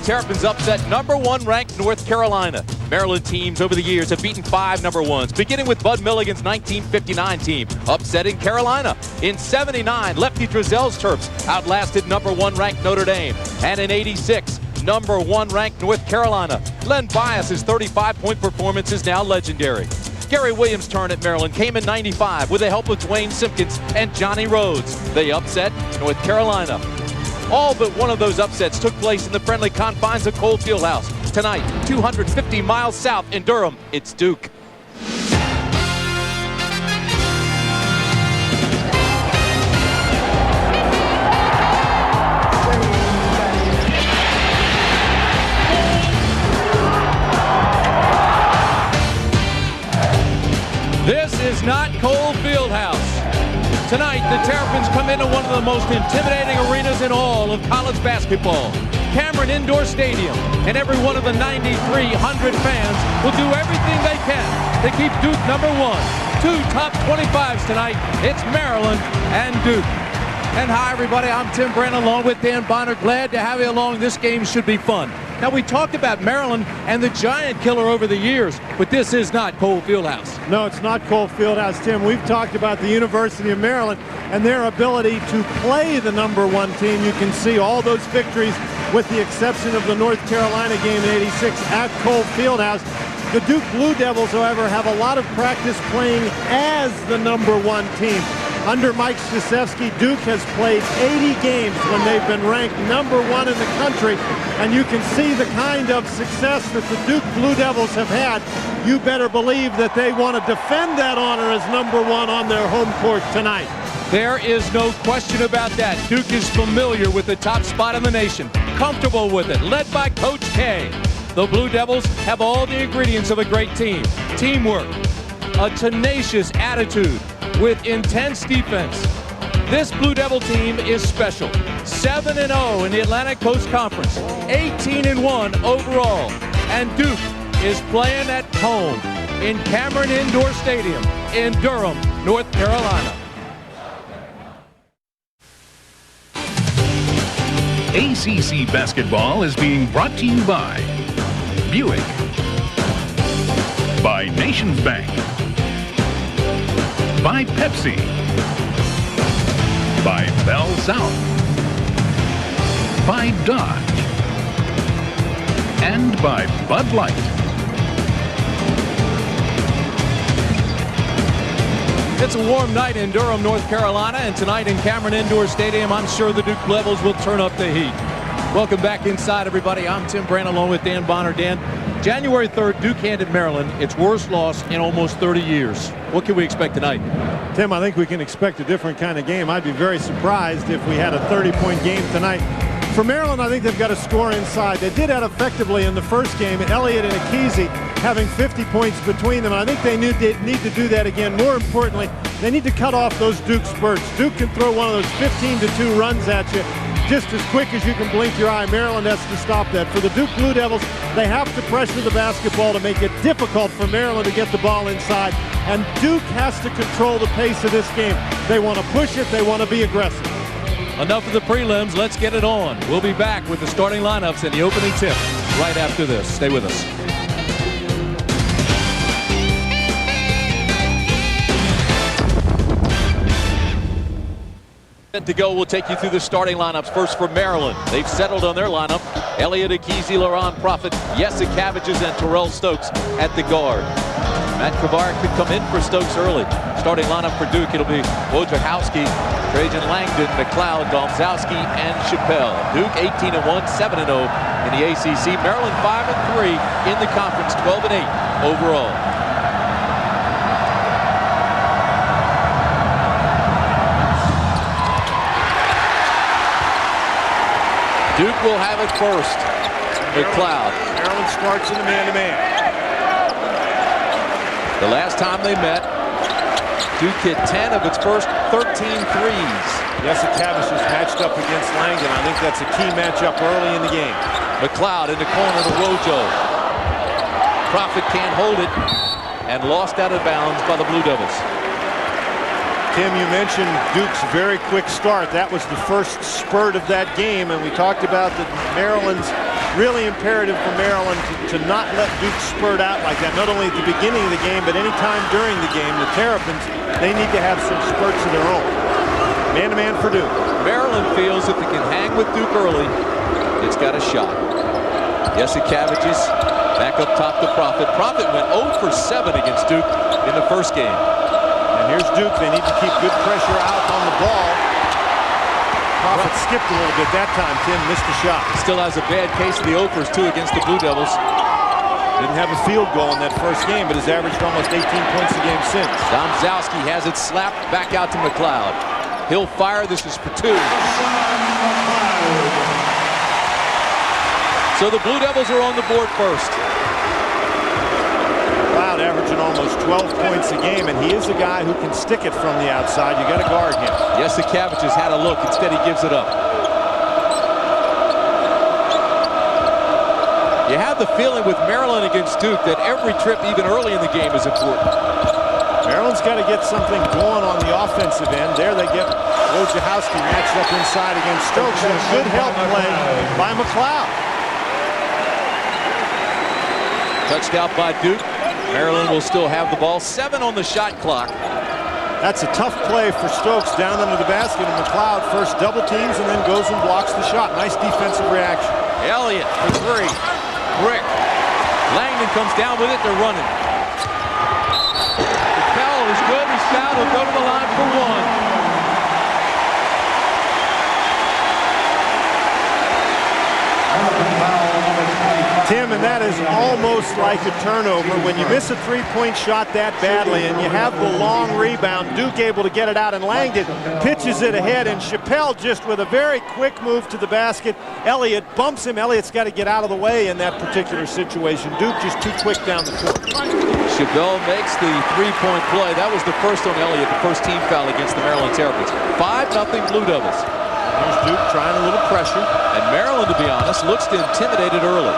Terrapins upset #1 ranked North Carolina. Maryland teams over the years have beaten 5 #1s, beginning with Bud Milligan's 1959 team, upsetting Carolina. In '79, Lefty Drizel's Terps outlasted #1 ranked Notre Dame. And in '86, #1 ranked North Carolina. Len Bias's 35-point performance is now legendary. Gary Williams' turn at Maryland came in '95 with the help of Dwayne Simpkins and Johnny Rhodes. They upset North Carolina. All but one of those upsets took place in the friendly confines of Cole Fieldhouse. Tonight, 250 miles south in Durham, it's Duke. This is not Cole Fieldhouse. Tonight, the Terrapins come into one of the most intimidating arenas in all of college basketball. Cameron Indoor Stadium, and every one of the 9,300 fans will do everything they can to keep Duke #1. 2 top 25s tonight. It's Maryland and Duke. And hi, everybody. I'm Tim Brennan along with Dan Bonner. Glad to have you along. This game should be fun. Now, we talked about Maryland and the giant killer over the years, but this is not Cole Fieldhouse. No, it's not Cole Fieldhouse, Tim. We've talked about the University of Maryland and their ability to play the #1 team. You can see all those victories, with the exception of the North Carolina game in '86 at Cole Fieldhouse. The Duke Blue Devils, however, have a lot of practice playing as the #1 team. Under Mike Krzyzewski, Duke has played 80 games when they've been ranked #1 in the country, and you can see the kind of success that the Duke Blue Devils have had. You better believe that they want to defend that honor as #1 on their home court tonight. There is no question about that. Duke is familiar with the top spot in the nation, comfortable with it, led by Coach K. The Blue Devils have all the ingredients of a great team. Teamwork, a tenacious attitude, with intense defense. This Blue Devil team is special. 7-0 in the Atlantic Coast Conference, 18-1 overall. And Duke is playing at home in Cameron Indoor Stadium in Durham, North Carolina. ACC basketball is being brought to you by Buick, by Nations Bank, by Pepsi, by Bell South, by Dodge, and by Bud Light. It's a warm night in Durham, North Carolina, and tonight in Cameron Indoor Stadium, I'm sure the Duke Devils will turn up the heat. Welcome back inside, everybody. I'm Tim Brand along with Dan Bonner. Dan, January 3rd, Duke handed Maryland its worst loss in almost 30 years. What can we expect tonight? Tim, I think we can expect a different kind of game. I'd be very surprised if we had a 30-point game tonight. For Maryland, I think they've got to score inside. They did that effectively in the first game. Elliott and Akese having 50 points between them. And I think they need to do that again. More importantly, they need to cut off those Duke spurts. Duke can throw one of those 15-2 runs at you just as quick as you can blink your eye. Maryland has to stop that. For the Duke Blue Devils, they have to pressure the basketball to make it difficult for Maryland to get the ball inside. And Duke has to control the pace of this game. They want to push it. They want to be aggressive. Enough of the prelims. Let's get it on. We'll be back with the starting lineups and the opening tip right after this. Stay with us. To go, we'll take you through the starting lineups. First for Maryland, they've settled on their lineup. Elliott, Akese, Laron Prophet, Jesse Cabbages, and Terrell Stokes at the guard. Matt Kavar could come in for Stokes early. Starting lineup for Duke, it'll be Wojciechowski, Trajan Langdon, McLeod, Domzowski, and Chappelle. Duke 18-1, 7-0 in the ACC. Maryland 5-3 in the conference, 12-8 overall. Duke will have it first. McLeod. Maryland starts in the man-to-man. The last time they met, Duke hit 10 of its first 13 threes. Jesse Cabbages is matched up against Langdon. I think that's a key matchup early in the game. McLeod in the corner to Wojo. Prophet can't hold it and lost out of bounds by the Blue Devils. Tim, you mentioned Duke's very quick start. That was the first spurt of that game, and we talked about that Maryland's really imperative for Maryland to not let Duke spurt out like that, not only at the beginning of the game, but any time during the game. The Terrapins, they need to have some spurts of their own. Man-to-man for Duke. Maryland feels if it can hang with Duke early, it's got a shot. Jasikevičius back up top to Profit. Profit went 0 for 7 against Duke in the first game. And here's Duke. They need to keep good pressure out on the ball. Profit skipped a little bit that time. Tim missed the shot. Still has a bad case of the offers, too, against the Blue Devils. Didn't have a field goal in that first game, but has averaged almost 18 points a game since. Domzowski has it slapped back out to McLeod. He'll fire. This is for 2. So the Blue Devils are on the board first. McLeod averaging almost 12 points a game, and he is a guy who can stick it from the outside. You got to guard him. Jasikevičius had a look. Instead, he gives it up. You have the feeling with Maryland against Duke that every trip, even early in the game, is important. Maryland's got to get something going on the offensive end. There they get Wojciechowski matched up inside against Stokes. And a good help play by McLeod. Touched out by Duke. Maryland will still have the ball. 7 on the shot clock. That's a tough play for Stokes down under the basket. And McLeod first double teams and then goes and blocks the shot. Nice defensive reaction. Elliott for 3. Brick. Langdon comes down with it. They're running. The foul is good. He's fouled. He'll go to the line for 1. Tim, and that is almost like a turnover. When you miss a three-point shot that badly and you have the long rebound, Duke able to get it out, and Langdon pitches it ahead, and Chappelle just with a very quick move to the basket. Elliott bumps him. Elliott's got to get out of the way in that particular situation. Duke just too quick down the court. Chappelle makes the three-point play. That was the first on Elliott, the first team foul against the Maryland Terrapins. 5-0 Blue Devils. Here's Duke trying a little pressure. And Maryland, to be honest, looks to intimidate it early.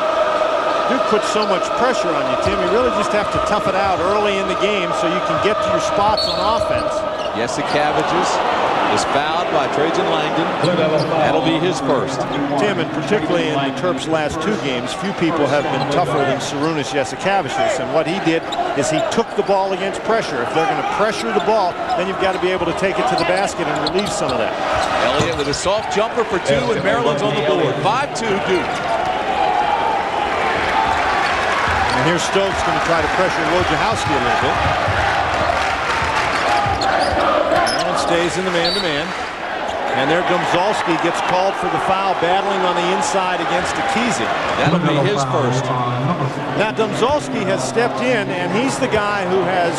Duke puts so much pressure on you, Tim. You really just have to tough it out early in the game so you can get to your spots on offense. Jasikevičius is fouled by Trajan Langdon. That'll be his first. Tim, and particularly in the Terps' last 2 games, few people have been tougher than Sarunas Jasikevičius. And what he did is he took the ball against pressure. If they're going to pressure the ball, then you've got to be able to take it to the basket and relieve some of that. Elliott with a soft jumper for 2, and Maryland's on the board. 5-2 Duke. And here's Stokes going to try to pressure Wojciechowski a little bit. Maryland stays in the man-to-man. And there Domzowski gets called for the foul, battling on the inside against Akizi. That'll be his first. Now Domzowski has stepped in, and he's the guy who has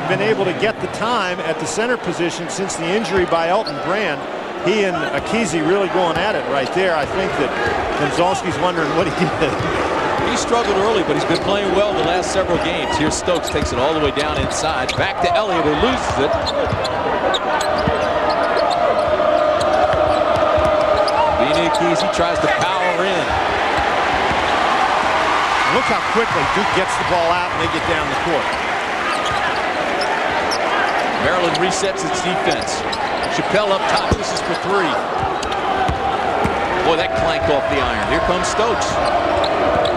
been able to get the time at the center position since the injury by Elton Brand. He and Akizi really going at it right there. I think that Domzowski's wondering what he did. He struggled early, but he's been playing well the last several games. Here's Stokes, takes it all the way down inside. Back to Elliott, who loses it. Akizi tries to power in. Look how quickly Duke gets the ball out and they get down the court. Maryland resets its defense. Chappelle up top. This is for 3. Boy, that clanked off the iron. Here comes Stokes.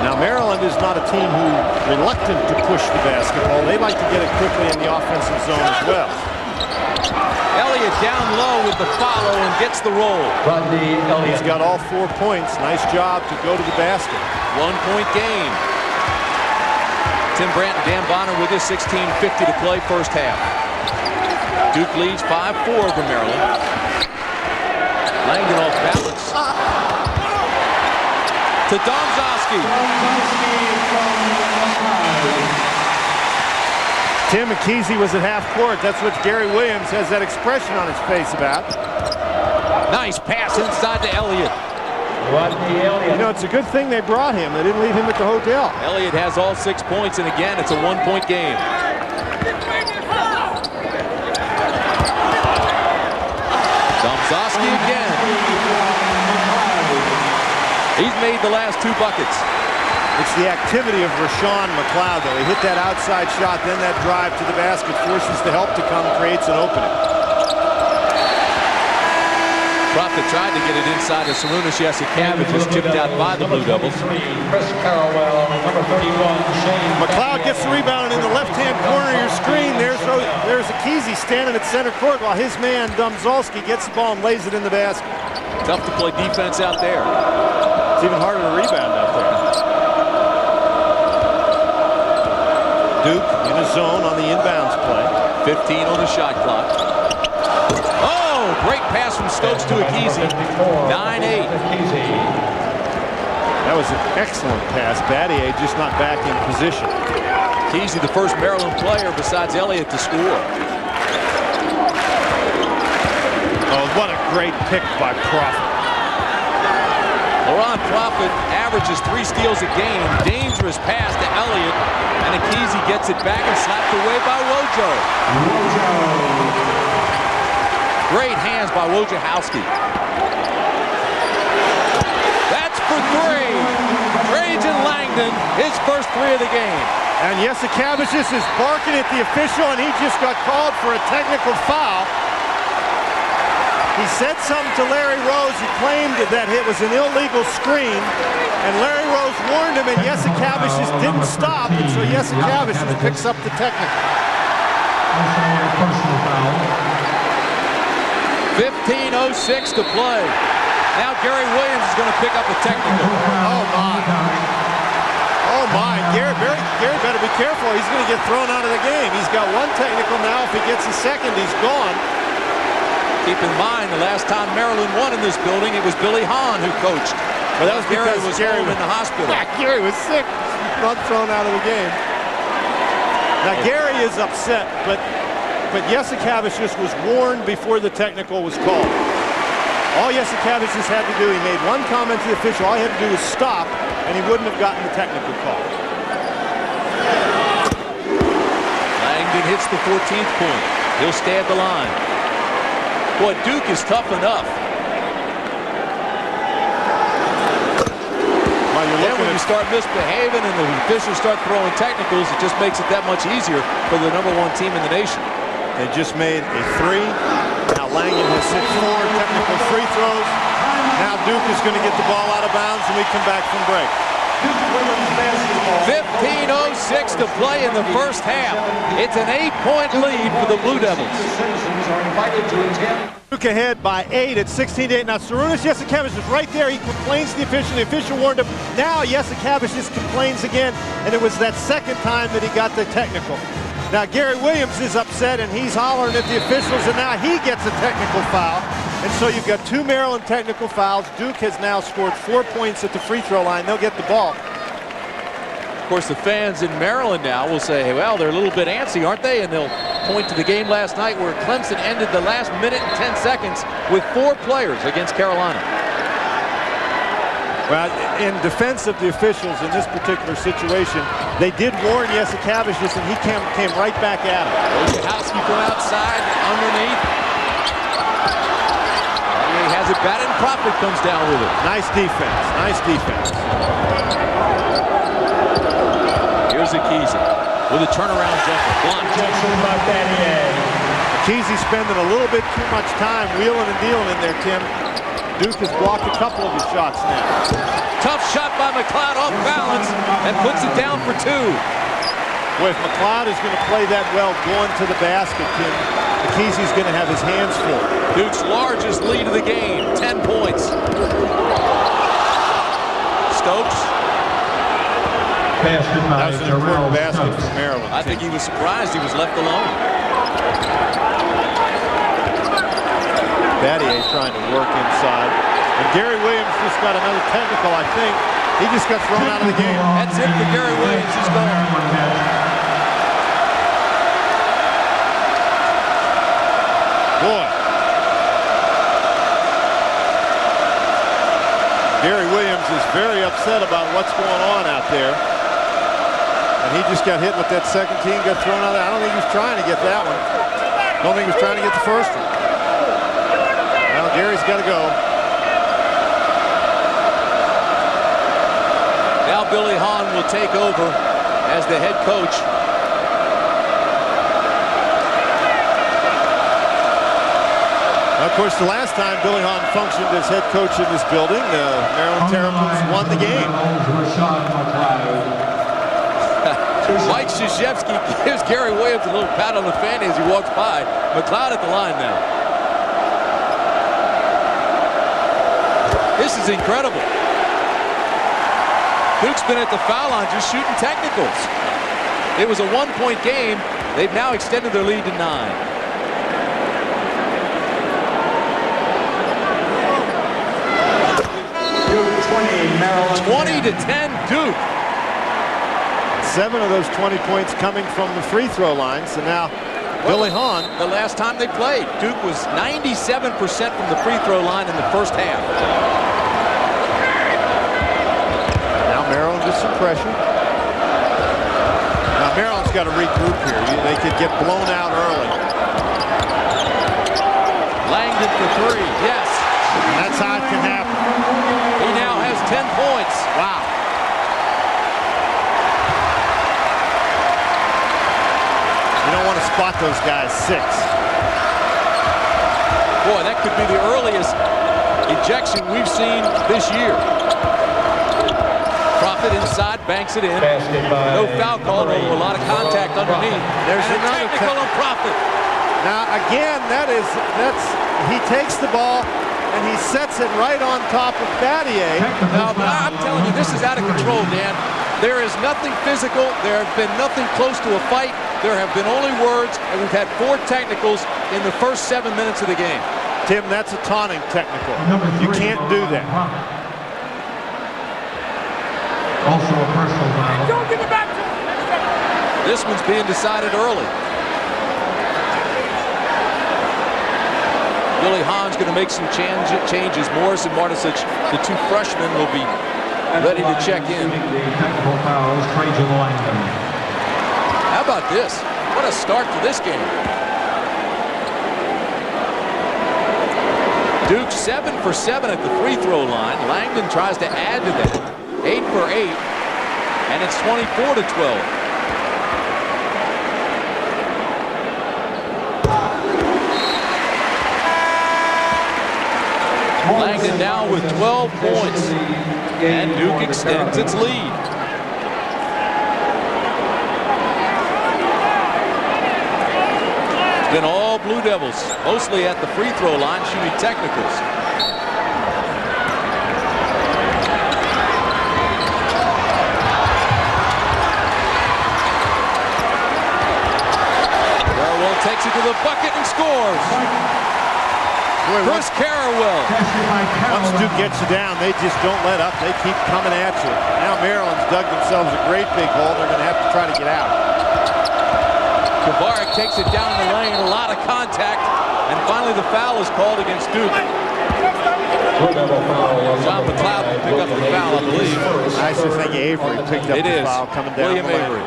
Now, Maryland is not a team who reluctant to push the basketball. They like to get it quickly in the offensive zone as well. Elliott down low with the follow and gets the roll. He's got all 4 points. Nice job to go to the basket. 1-point game. Tim Brandt and Dan Bonner with his 16:50 to play first half. Duke leads 5-4 over Maryland. Langdon off balance. To Domzowski. Tim Akizi was at half court. That's what Gary Williams has that expression on his face about. Nice pass inside to Elliott. You know, it's a good thing they brought him. They didn't leave him at the hotel. Elliott has all 6 points, and again, it's a 1-point game. Domzowski again. He's made the last 2 buckets. It's the activity of Rashawn McLeod, though. He hit that outside shot, then that drive to the basket, forces the help to come, creates an opening. Profit tried to get it inside of Sarunas Jasikavic, just chipped out by the Blue Devils. McLeod gets the rebound in the left-hand corner of your screen. There's Akizi standing at center court while his man, Domzalski, gets the ball and lays it in the basket. Tough to play defense out there. It's even harder to rebound out there. Duke in his zone on the inbounds play. 15 on the shot clock. Oh, great pass from Stokes to Akizi. 9-8. That was an excellent pass. Battier just not back in position. Akizi, the first Maryland player besides Elliott to score. Oh, what a great pick by Profit. Laurent Profit averages 3 steals a game. Dangerous pass to Elliott. And Akizi gets it back and slapped away by Wojo. Great hands by Wojciechowski. That's for 3. Trajan Langdon, his first 3 of the game. And Jasikavic is barking at the official, and he just got called for a technical foul. He said something to Larry Rose. He claimed that it was an illegal screen, and Larry Rose warned him, and Jasikavic just didn't stop, and so Jasikavic just picks up the technical. 15:06 to play. Now Gary Williams is going to pick up a technical. Oh my! Oh my! Gary better be careful. He's going to get thrown out of the game. He's got 1 technical now. If he gets a second, he's gone. Keep in mind, the last time Maryland won in this building, it was Billy Hahn who coached. But that was Gary because was Gary home in the hospital. Gary was sick, not thrown out of the game. Now Gary is upset, but Jasikavic was warned before the technical was called. All Jasikavic had to do, he made 1 comment to the official. All he had to do was stop, and he wouldn't have gotten the technical call. Langdon hits the 14th point. He'll stay at the line. Boy, Duke is tough enough. Then when you start misbehaving and the officials start throwing technicals, it just makes it that much easier for the #1 team in the nation. They just made a 3. Now Langdon has hit 4 technical free throws. Now Duke is going to get the ball out of bounds, and we come back from break. 15:06 to play in the first half. It's an 8-point lead for the Blue Devils. Duke ahead by 8 at 16-8. Now Sarunas Jasikavic is right there. He complains to the official. The official warned him. Now Jasikavic just complains again, and it was that second time that he got the technical. Now Gary Williams is upset, and he's hollering at the officials, and now he gets a technical foul. And so you've got 2 Maryland technical fouls. Duke has now scored 4 points at the free throw line. They'll get the ball. Of course, the fans in Maryland now will say, well, they're a little bit antsy, aren't they? And they'll point to the game last night where Clemson ended the last minute and 10 seconds with 4 players against Carolina. Well, in defense of the officials in this particular situation, they did warn Jasikavic, and he came right back at him. Wojciechowski from outside, underneath. He has it batted, and Profit comes down with it. Nice defense. Nice defense. Here's Akizi with a turnaround jumper. Blocked. Akizi spending a little bit too much time wheeling and dealing in there, Tim. Duke has blocked a couple of his shots now. Tough shot by McLeod off balance and puts it down for 2. Boy, if McLeod is going to play that well going to the basket, Tim, Akizi's going to have his hands full. Duke's largest lead of the game, 10 points. Stokes. That was an important basket for Maryland. I think he was surprised he was left alone. Battier trying to work inside. And Gary Williams just got another technical, I think. He just got thrown out of the game. That's it for Gary Williams. He's gone. Boy. Gary Williams is very upset about what's going on out there. And he just got hit with that second team, got thrown out there. I don't think he was trying to get that one. I don't think he was trying to get the first one. Well, Gary's got to go. Now Billy Hahn will take over as the head coach. Of course, the last time Billy Hahn functioned as head coach in this building, the Maryland Terrapins won the game. Mike Krzyzewski gives Gary Williams a little pat on the fanny as he walks by. McLeod at the line now. This is incredible. Duke's been at the foul line just shooting technicals. It was a one-point game. They've now extended their lead to 9. 20-10 Duke. 7 of those 20 points coming from the free throw line. So now Billy Hahn. The last time they played, Duke was 97% from the free throw line in the first half. Now Maryland with some pressure. Now Maryland's got to regroup here. They could get blown out early. Langdon for 3. Yes. And that's how it can happen. He now has 10 points. Wow. You don't want to spot those guys 6. Boy, that could be the earliest ejection we've seen this year. Profit inside, banks it in. No foul call, a lot of contact underneath. There's and another technical on Profit. Now again, he takes the ball and he sets it right on top of Battier. Now, but I'm telling you, this is out of control, Dan. There is nothing physical. There have been nothing close to a fight. There have been only words, and we've had 4 technicals in the first 7 minutes of the game. Tim, that's a taunting technical. You can't do that. Also a personal foul. Don't give it back to him. This one's being decided early. Billy Hahn's going to make some changes. Morris and Martisic, the 2 freshmen, will be ready to check in. Technical fouls, Trajan Langdon. How about this? What a start to this game. Duke 7 for 7 at the free throw line. Langdon tries to add to that. 8 for 8, and it's 24-12. Langdon now with 12 points, and Duke extends its lead. It's been all Blue Devils, mostly at the free throw line, shooting technicals. Carrawell takes it to the bucket and scores. Chris Carrawell. Once Duke gets you down, they just don't let up. They keep coming at you. Now Maryland's dug themselves a great big hole. They're going to have to try to get out. Kavarik takes it down the lane. A lot of contact. And finally the foul is called against Duke. John McLeod will pick up the foul, I believe. I actually think Avery picked up the foul coming down William the lane. Avery.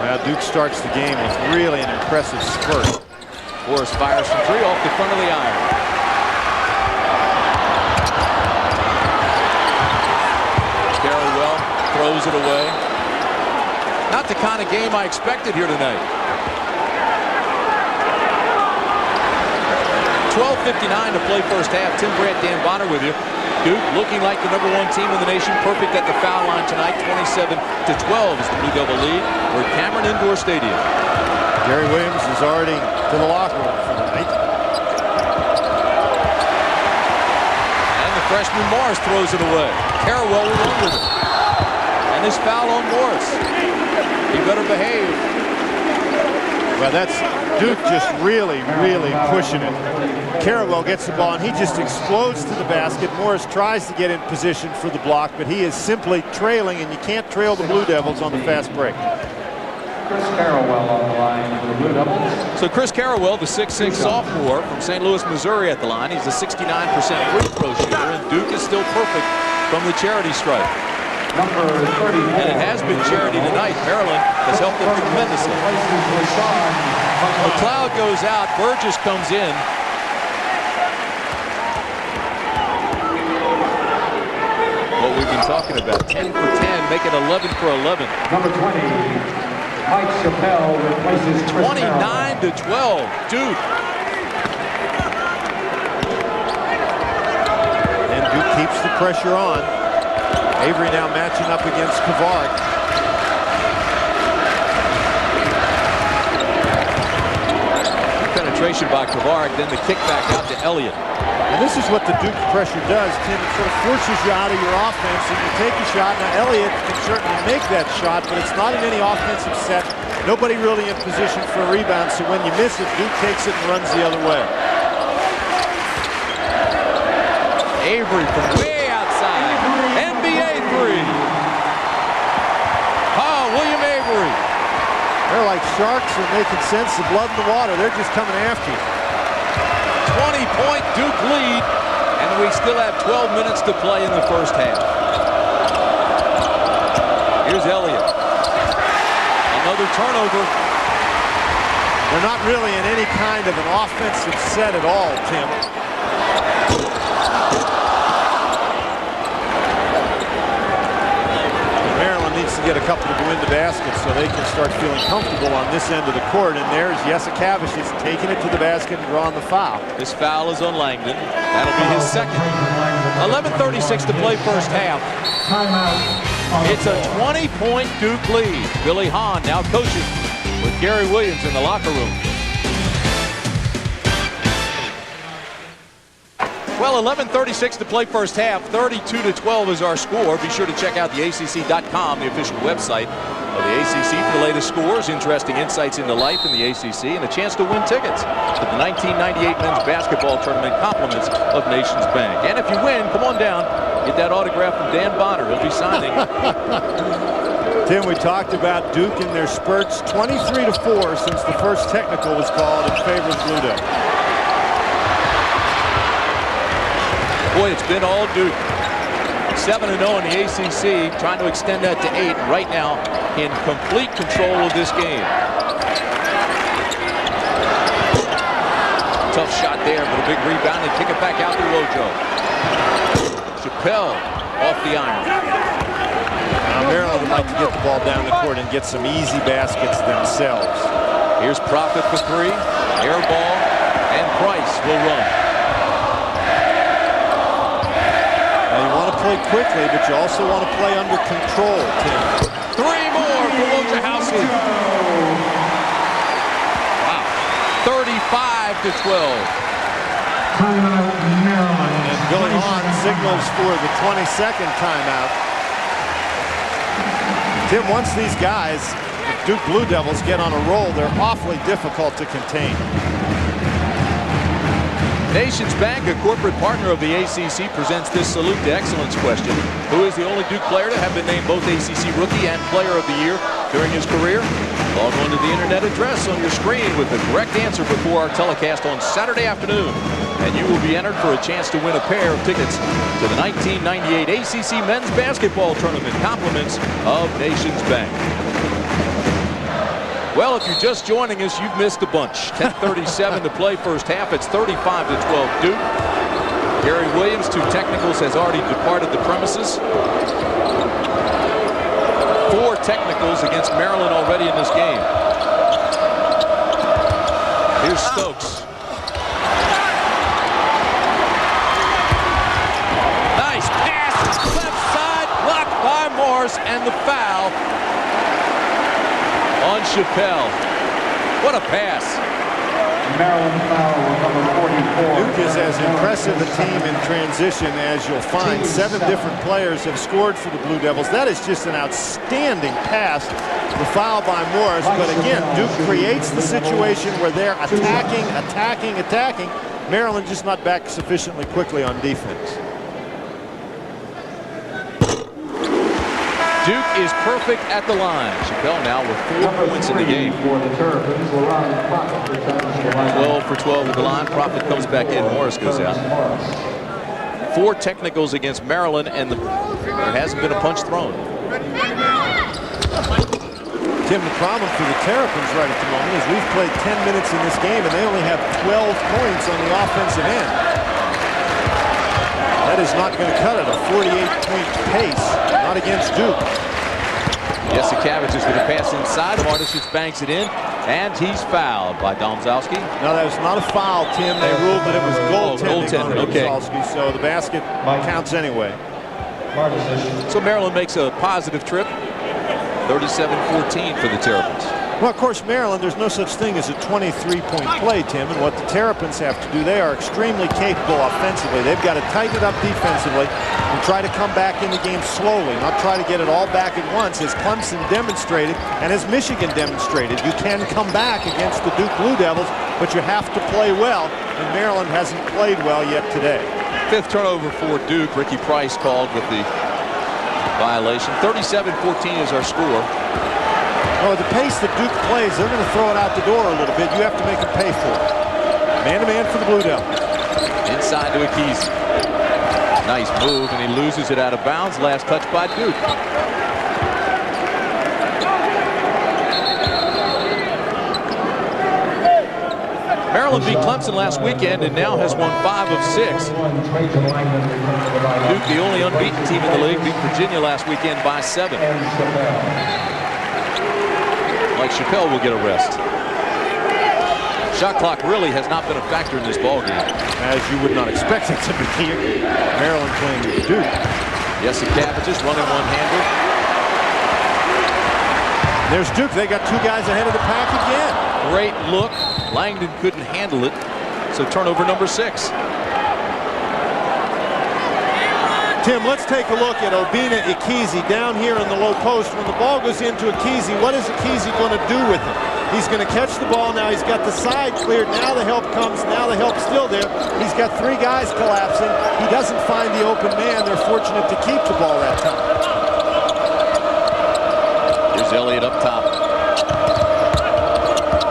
Now Duke starts the game with really an impressive spurt. Morris fires from 3 off the front of the iron. Carrawell throws it away. Not the kind of game I expected here tonight. 12:59 to play first half. Tim Grant, Dan Bonner with you. Duke looking like the #1 team in the nation, perfect at the foul line tonight. 27-12 is the Blue Devil lead. We're at Cameron Indoor Stadium. Gary Williams is already to the locker room for the night. And the freshman Morris throws it away. Carrawell will run with it. And this foul on Morris. He better behave. Well, that's Duke just really pushing it. Carrawell gets the ball and he just explodes to the basket. Morris tries to get in position for the block, but he is simply trailing, and you can't trail the Blue Devils on the fast break. Chris Carrawell on the line for the Blue Devils. So Chris Carrawell, the 6'6" sophomore from St. Louis, Missouri at the line. He's a 69% free throw shooter, and Duke is still perfect from the charity stripe. Number 30. And it has been charity tonight. Maryland has helped them tremendously. McLeod goes out. Burgess comes in. What we've been talking about, 10 for 10, make it 11 for 11. Number 20, Mike Chappelle replaces Chris 29-12. Duke. And Duke keeps the pressure on. Avery now matching up against Kavard. Penetration by Kavard, then the kick back out to Elliott. And this is what the Duke pressure does, Tim. It sort of forces you out of your offense and you take a shot. Now Elliott can certainly make that shot, but it's not in any offensive set. Nobody really in position for a rebound, so when you miss it, Duke takes it and runs the other way. Avery from way outside. NBA three. Oh, William Avery. They're like sharks when they can sense the blood in the water. They're just coming after you. 20-point Duke lead, and we still have 12 minutes to play in the first half. Here's Elliott. Another turnover. They're not really in any kind of an offensive set at all, Tim. Maryland needs to get a couple to go into baskets so they can start feeling comfortable on this end of the court. And there's Yesikavich is taking it to the basket and drawing the foul. This foul is on Langdon. That'll be his second. 11:36 to play first half. It's a 20-point Duke lead. Billy Hahn now coaching with Gary Williams in the locker room. Well, 11:36 to play first half. 32-12 is our score. Be sure to check out the ACC.com, the official website of the ACC, for the latest scores, interesting insights into life in the ACC, and a chance to win tickets to the 1998 men's basketball tournament, compliments of Nations Bank. And if you win, come on down, get that autograph from Dan Bonner. He'll be signing. Tim, we talked about Duke in their spurts, 23-4 since the first technical was called in favor of Blue Devils. Boy, it's been all Duke. 7-0 in the ACC, trying to extend that to 8. Right now, in complete control of this game. Tough shot there, but a big rebound and kick it back out to Wojo. Chappelle off the iron. Now Maryland would like to get the ball down the court and get some easy baskets themselves. Here's Profit for three. Air ball, and Price will run. Now you want to play quickly, but you also want to play under control, Tim. Three more for Wojciechowski. Wow. 35-12. And Billy Hahn signals for the 22nd timeout. Tim, once these guys, the Duke Blue Devils, get on a roll, they're awfully difficult to contain. Nations Bank, a corporate partner of the ACC, presents this salute to excellence question. Who is the only Duke player to have been named both ACC Rookie and Player of the Year during his career? Log on to the internet address on your screen with the correct answer before our telecast on Saturday afternoon, and you will be entered for a chance to win a pair of tickets to the 1998 ACC Men's Basketball Tournament, compliments of Nations Bank. Well, if you're just joining us, you've missed a bunch. 10:37 to play first half. It's 35-12 Duke. Gary Williams, 2 technicals, has already departed the premises. 4 technicals against Maryland already in this game. Here's Stokes. Nice pass. Left side, blocked by Morris, and the foul on Chappelle. What a pass. Maryland foul number 44. Duke is as impressive a team in transition as you'll find. 7 different players have scored for the Blue Devils. That is just an outstanding pass. The foul by Morris, but again, Duke creates the situation where they're attacking. Maryland just not back sufficiently quickly on defense. Duke is perfect at the line. Chappelle now with 4 points in the game. For the Terrapins, 12 for 12 at the line. Profit comes back in. Morris goes out. 4 technicals against Maryland, and there hasn't been a punch thrown. Tim, the problem for the Terrapins right at the moment is we've played 10 minutes in this game, and they only have 12 points on the offensive end. That is not going to cut it, a 48-point pace, not against Duke. Yasikevich is going to pass inside. Martisic banks it in, and he's fouled by Domzowski. No, that was not a foul, Tim. They ruled that it was goaltending on okay. Domzowski, so the basket counts anyway. So Maryland makes a positive trip. 37-14 for the Terrapins. Well, of course, Maryland, there's no such thing as a 23-point play, Tim, and what the Terrapins have to do, they are extremely capable offensively. They've got to tighten it up defensively and try to come back in the game slowly, not try to get it all back at once, as Clemson demonstrated and as Michigan demonstrated. You can come back against the Duke Blue Devils, but you have to play well, and Maryland hasn't played well yet today. Fifth turnover for Duke. Ricky Price called with the violation. 37-14 is our score. Well, at the pace that Duke plays, they're going to throw it out the door a little bit. You have to make them pay for it. Man-to-man for the Blue Devils. Inside to Akizi. Nice move, and he loses it out of bounds. Last touch by Duke. Maryland beat Clemson last weekend and now has won 5 of 6. Duke, the only unbeaten team in the league, beat Virginia last weekend by 7. Mike Chappelle will get a rest. Shot clock really has not been a factor in this ballgame. As you would not expect it to be. Maryland playing with Duke. Yasikevich is running one-hander. There's Duke. They got 2 guys ahead of the pack again. Great look. Langdon couldn't handle it. So turnover number 6. Tim, let's take a look at Obinna Akizi down here in the low post. When the ball goes into Akizi, what is Akizi going to do with it? He's going to catch the ball. Now he's got the side cleared. Now the help comes. Now the help's still there. He's got 3 guys collapsing. He doesn't find the open man. They're fortunate to keep the ball that time. Here's Elliott up top.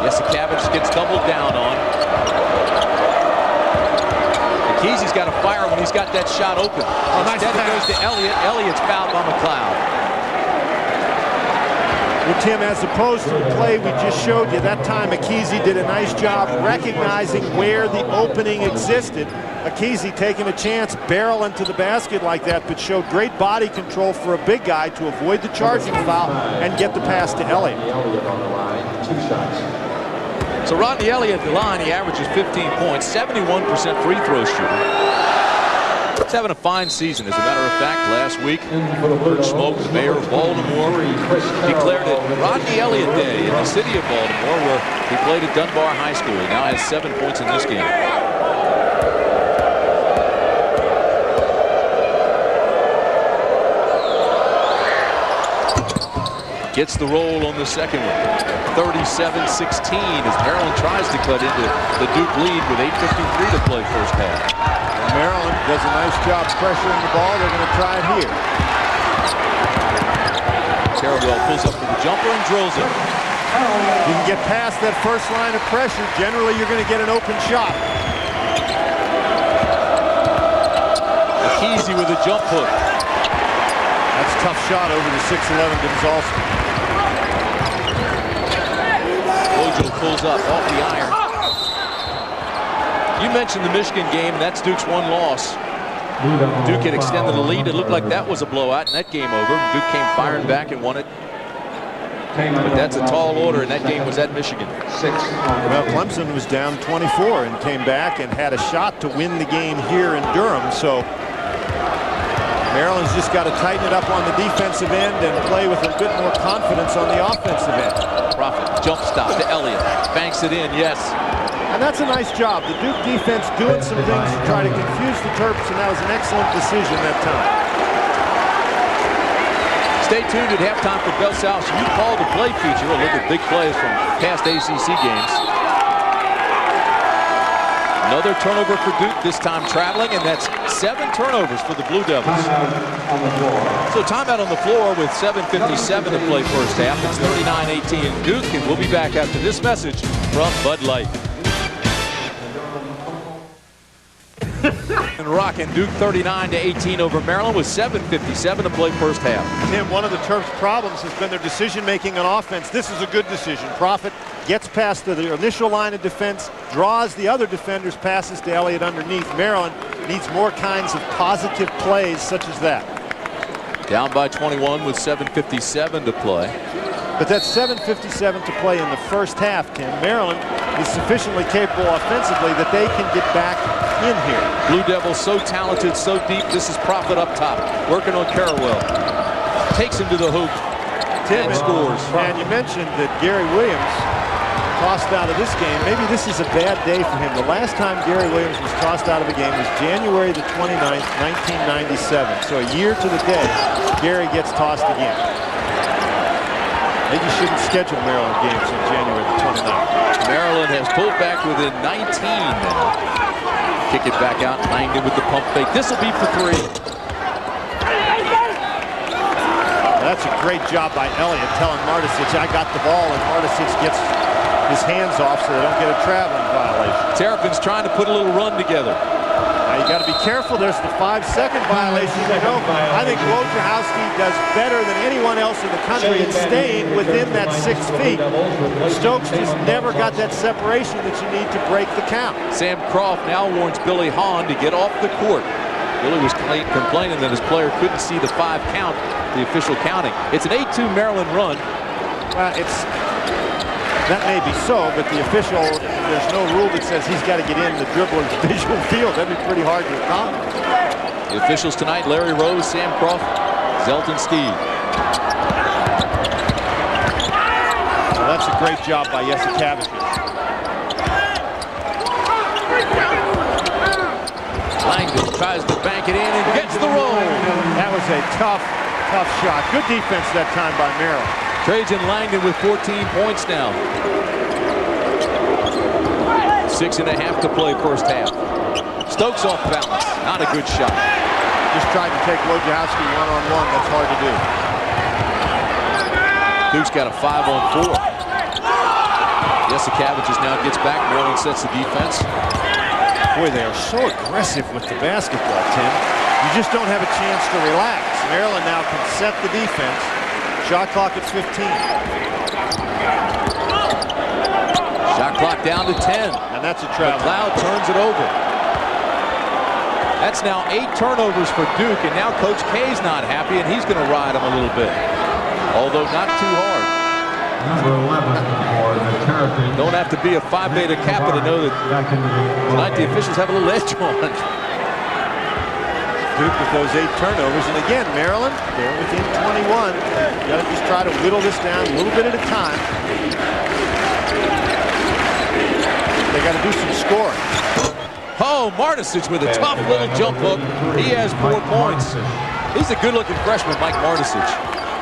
Yasikevich gets doubled down on. Akizi's got to fire when he's got that shot open. Instead it goes to Elliott. Elliott's fouled by McLeod. Well, Tim, as opposed to the play we just showed you, that time Akizi did a nice job recognizing where the opening existed. Akizi taking a chance, barrel into the basket like that, but showed great body control for a big guy to avoid the charging foul and get the pass to Elliott. So Rodney Elliott at the line, he averages 15 points, 71% free throw shooter. He's having a fine season. As a matter of fact, last week, Kurt Smoke, the mayor of Baltimore, declared it Rodney Elliott Day in the city of Baltimore, where he played at Dunbar High School. He now has 7 points in this game. Gets the roll on the second one. 37-16 as Maryland tries to cut into the Duke lead with 8:53 to play first half. And Maryland does a nice job pressuring the ball. They're going to try it here. Terrell pulls up for the jumper and drills it. You can get past that first line of pressure. Generally, you're going to get an open shot. Akizi with a jump hook. That's a tough shot over the 6'11" Domzowski. Ojo pulls up off the iron. You mentioned the Michigan game. That's Duke's one loss. Duke had extended the lead. It looked like that was a blowout, and that game over. Duke came firing back and won it. But that's a tall order, and that game was at Michigan. Well, Clemson was down 24 and came back and had a shot to win the game here in Durham. So Maryland's just got to tighten it up on the defensive end and play with a bit more confidence on the offensive end. Profit, jump stop to Elliott. Banks it in, yes. And that's a nice job. The Duke defense doing some things to try to confuse the Terps, and that was an excellent decision that time. Stay tuned at halftime for Bell South. You called the play feature. We'll look at big plays from past ACC games. Another turnover for Duke, this time traveling, and that's 7 turnovers for the Blue Devils. So timeout on the floor with 7:57 to play first half. It's 39-18 Duke, and we'll be back after this message from Bud Light. And rocking Duke 39-18 over Maryland with 7:57 to play first half. Tim, one of the Terps' problems has been their decision-making on offense. This is a good decision. Profit gets past the initial line of defense, draws the other defenders, passes to Elliott underneath. Maryland needs more kinds of positive plays such as that. Down by 21 with 7:57 to play. But that's 7:57 to play in the first half, Tim. Maryland is sufficiently capable offensively that they can get back in here. Blue Devils so talented, so deep. This is Profit up top, working on Carrawell. Takes him to the hoop. Tim, and scores. And you mentioned that Gary Williams tossed out of this game. Maybe this is a bad day for him. The last time Gary Williams was tossed out of a game was January the 29th, 1997. So a year to the day, Gary gets tossed again. Maybe you shouldn't schedule Maryland games on January the 29th. Maryland has pulled back within 19 now. Kick it back out. Langdon with the pump fake. This will be for 3. That's a great job by Elliott telling Marticic, I got the ball, and Marticic gets his hands off so they don't get a traveling violation. Terrapins trying to put a little run together. Now you got to be careful. There's the 5-second violation. You know, I think Wojciechowski does better than anyone else in the country in staying within that 6 feet. Stokes just never got that separation that you need to break the count. Sam Croft now warns Billy Hahn to get off the court. Billy was complaining that his player couldn't see the 5 count, the official counting. It's an 8-2 Maryland run. That may be so, but the official, there's no rule that says he's got to get in the dribbler's visual field. That'd be pretty hard to accomplish. The officials tonight, Larry Rose, Sam Croft, Zelton Steve. Well, that's a great job by Yesikavicius. Langdon tries to bank it in and gets the roll. That was a tough shot. Good defense that time by Maryland. Trajan Langdon with 14 points now. 6.5 to play first half. Stokes off balance. Not a good shot. Just tried to take Wojciechowski one-on-one. That's hard to do. Duke's got a 5-on-4. Yesikavicius now gets back. Maryland sets the defense. Boy, they are so aggressive with the basketball, Tim. You just don't have a chance to relax. Maryland now can set the defense. Shot clock at 15. Shot clock down to 10. And that's a travel. McLeod turns it over. That's now 8 turnovers for Duke, and now Coach K's not happy, and he's going to ride him a little bit. Although not too hard. Number 11 for the Terrapins. Don't have to be a Phi Beta Kappa to know that tonight the officials have a little edge on it. Duke with those 8 turnovers, and again, Maryland, they're within 21. You got to just try to whittle this down a little bit at a time. They got to do some scoring. Oh, Marticic with a tough little jump hook. He has 4 points. He's a good-looking freshman, Mike Marticic.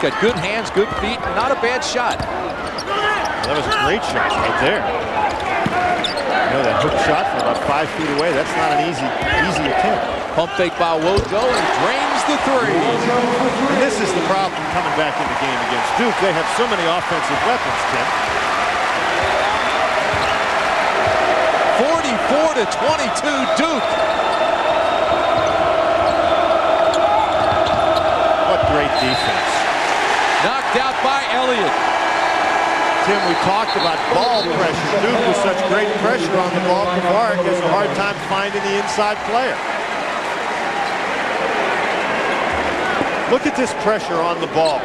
Got good hands, good feet, not a bad shot. That was a great shot right there. You know, that hook shot from about 5 feet away, that's not an easy attempt. Pump fake by Wojo and drains the 3. And this is the problem coming back in the game against Duke. They have so many offensive weapons, Tim. 44-22 Duke. What great defense. Knocked out by Elliott. Tim, we talked about ball pressure. Duke with such great pressure on the ball. Kavarik has a hard time finding the inside player. Look at this pressure on the ball.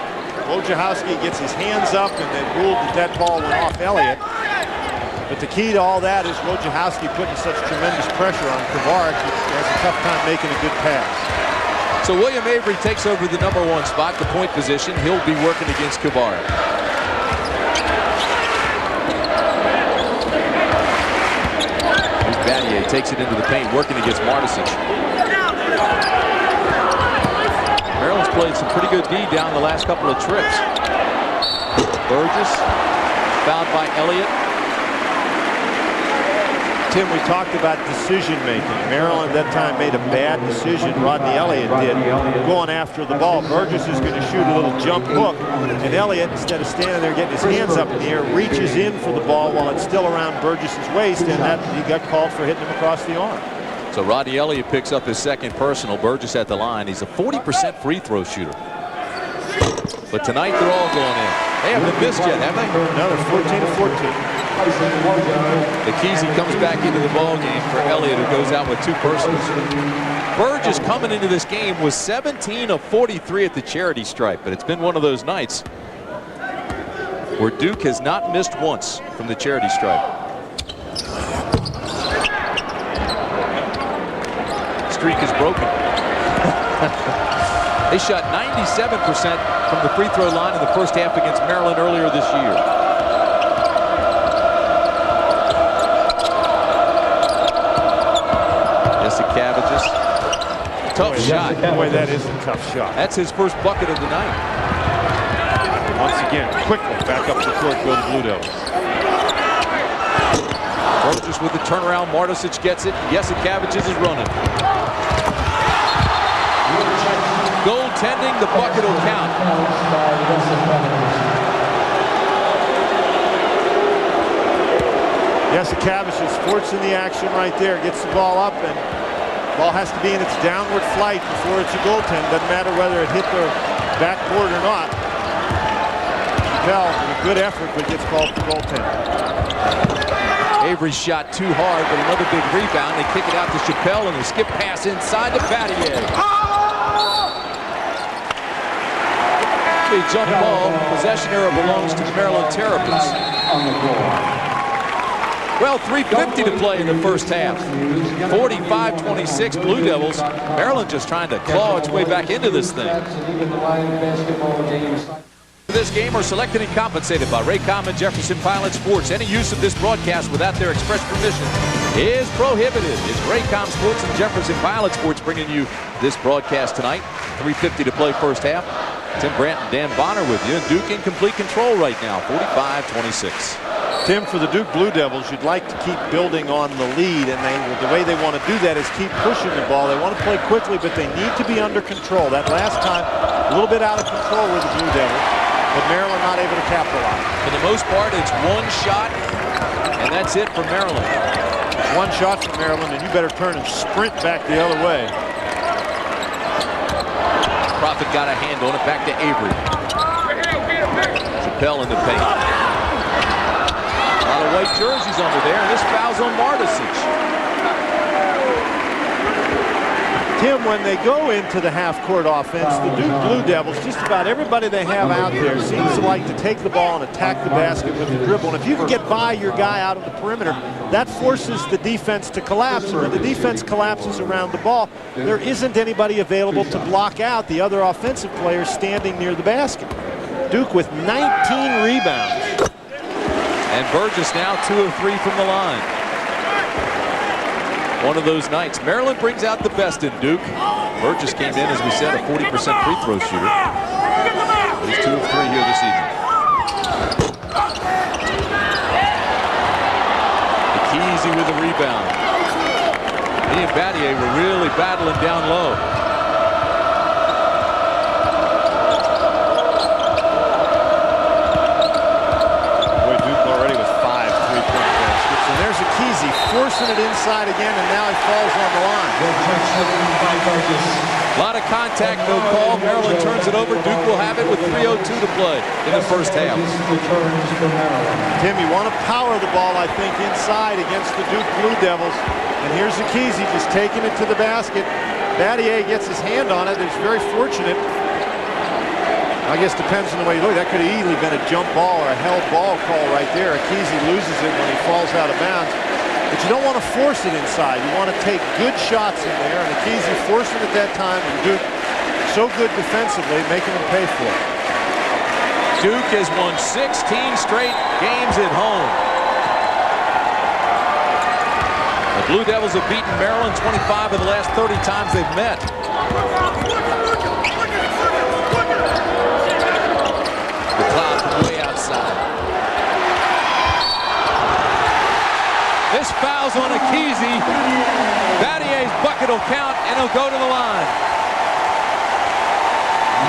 Wojciechowski gets his hands up, and they ruled that ball went off Elliott. But the key to all that is Wojciechowski putting such tremendous pressure on Kavarik. He has a tough time making a good pass. So William Avery takes over the number 1 spot, the point position. He'll be working against Kavarik. Battier takes it into the paint, working against Marticic. Maryland's played some pretty good D down the last couple of trips. Burgess, fouled by Elliott. Tim, we talked about decision-making. Maryland that time made a bad decision. Rodney Elliott did, going after the ball. Burgess is going to shoot a little jump hook, and Elliott, instead of standing there getting his hands up in the air, reaches in for the ball while it's still around Burgess's waist, and that he got called for hitting him across the arm. So Rodney Elliott picks up his 2nd personal. Burgess at the line. He's a 40% free throw shooter. But tonight they're all going in. They haven't missed yet, have they? No, they're 14-14. The Kesey comes back into the ball game for Elliott, who goes out with 2 personals. Burgess coming into this game was 17 of 43 at the charity stripe, but it's been one of those nights where Duke has not missed once from the charity stripe. Streak is broken. They shot 97% from the free throw line in the first half against Maryland earlier this year. Cabbages. Tough shot. Boy, that is a tough shot. That's his first bucket of the night. Once again, quickly back up the court go the Blue Devils. Burgess with the turnaround. Martisic gets it. Jesse Cabbages is running. Goaltending, the bucket will count. Jesse Cabbages forcing the action right there. Gets the ball up, and ball has to be in its downward flight before it's a goaltend. Doesn't matter whether it hit the backboard or not. Chappelle, with a good effort, but gets called for goaltend. Avery shot too hard, but another big rebound. They kick it out to Chappelle, and the skip pass inside to Battier. Big jump ball. Possession error belongs to the Maryland Terrapins. Well, 3:50 to play in the first half. 45-26 Blue Devils. Maryland just trying to claw its way back into this thing. This game are selected and compensated by Raycom and Jefferson Pilot Sports. Any use of this broadcast without their express permission is prohibited. It's Raycom Sports and Jefferson Pilot Sports bringing you this broadcast tonight. 3:50 to play first half. Tim Brandt and Dan Bonner with you. And Duke in complete control right now, 45-26. Tim, for the Duke Blue Devils, you'd like to keep building on the lead, and the way they want to do that is keep pushing the ball. They want to play quickly, but they need to be under control. That last time, a little bit out of control with the Blue Devils, but Maryland not able to capitalize. For the most part, it's one shot, and that's it for Maryland. One shot from Maryland, and you better turn and sprint back the other way. Prophet got a hand on it, back to Avery. Chappelle in the paint. A lot of white jerseys under there, and this foul's on Martisic. Tim, when they go into the half-court offense, the Duke Blue Devils, just about everybody they have out there seems to like to take the ball and attack the basket with the dribble. And if you can get by your guy out of the perimeter, that forces the defense to collapse. And when the defense collapses around the ball, there isn't anybody available to block out the other offensive players standing near the basket. Duke with 19 rebounds. And Burgess now 2 of 3 from the line. One of those nights. Maryland brings out the best in Duke. Burgess came in, as we said, a 40% free throw shooter. He's 2 of 3 here this evening. Easy with the rebound. He and Battier were really battling down low. Boy, Duke already with 5 3-point baskets. And there's Akese forcing it inside again, and now he falls on the line. A lot of contact, no call. Maryland turns it over. Duke will have it with 3:02 to play in the first half. Tim, you want to power the ball, I think, inside against the Duke Blue Devils. And here's Akese just taking it to the basket. Battier gets his hand on it. It's very fortunate. I guess depends on the way you look. That could have easily been a jump ball or a held ball call right there. Akese loses it when he falls out of bounds. But you don't want to force it inside. You want to take good shots in there. And Akese forced it at that time. And Duke so good defensively, making them pay for it. Duke has won 16 straight games at home. The Blue Devils have beaten Maryland 25 of the last 30 times they've met. The cloud from way outside. This foul's on Akese. Battier's bucket will count, and he'll go to the line.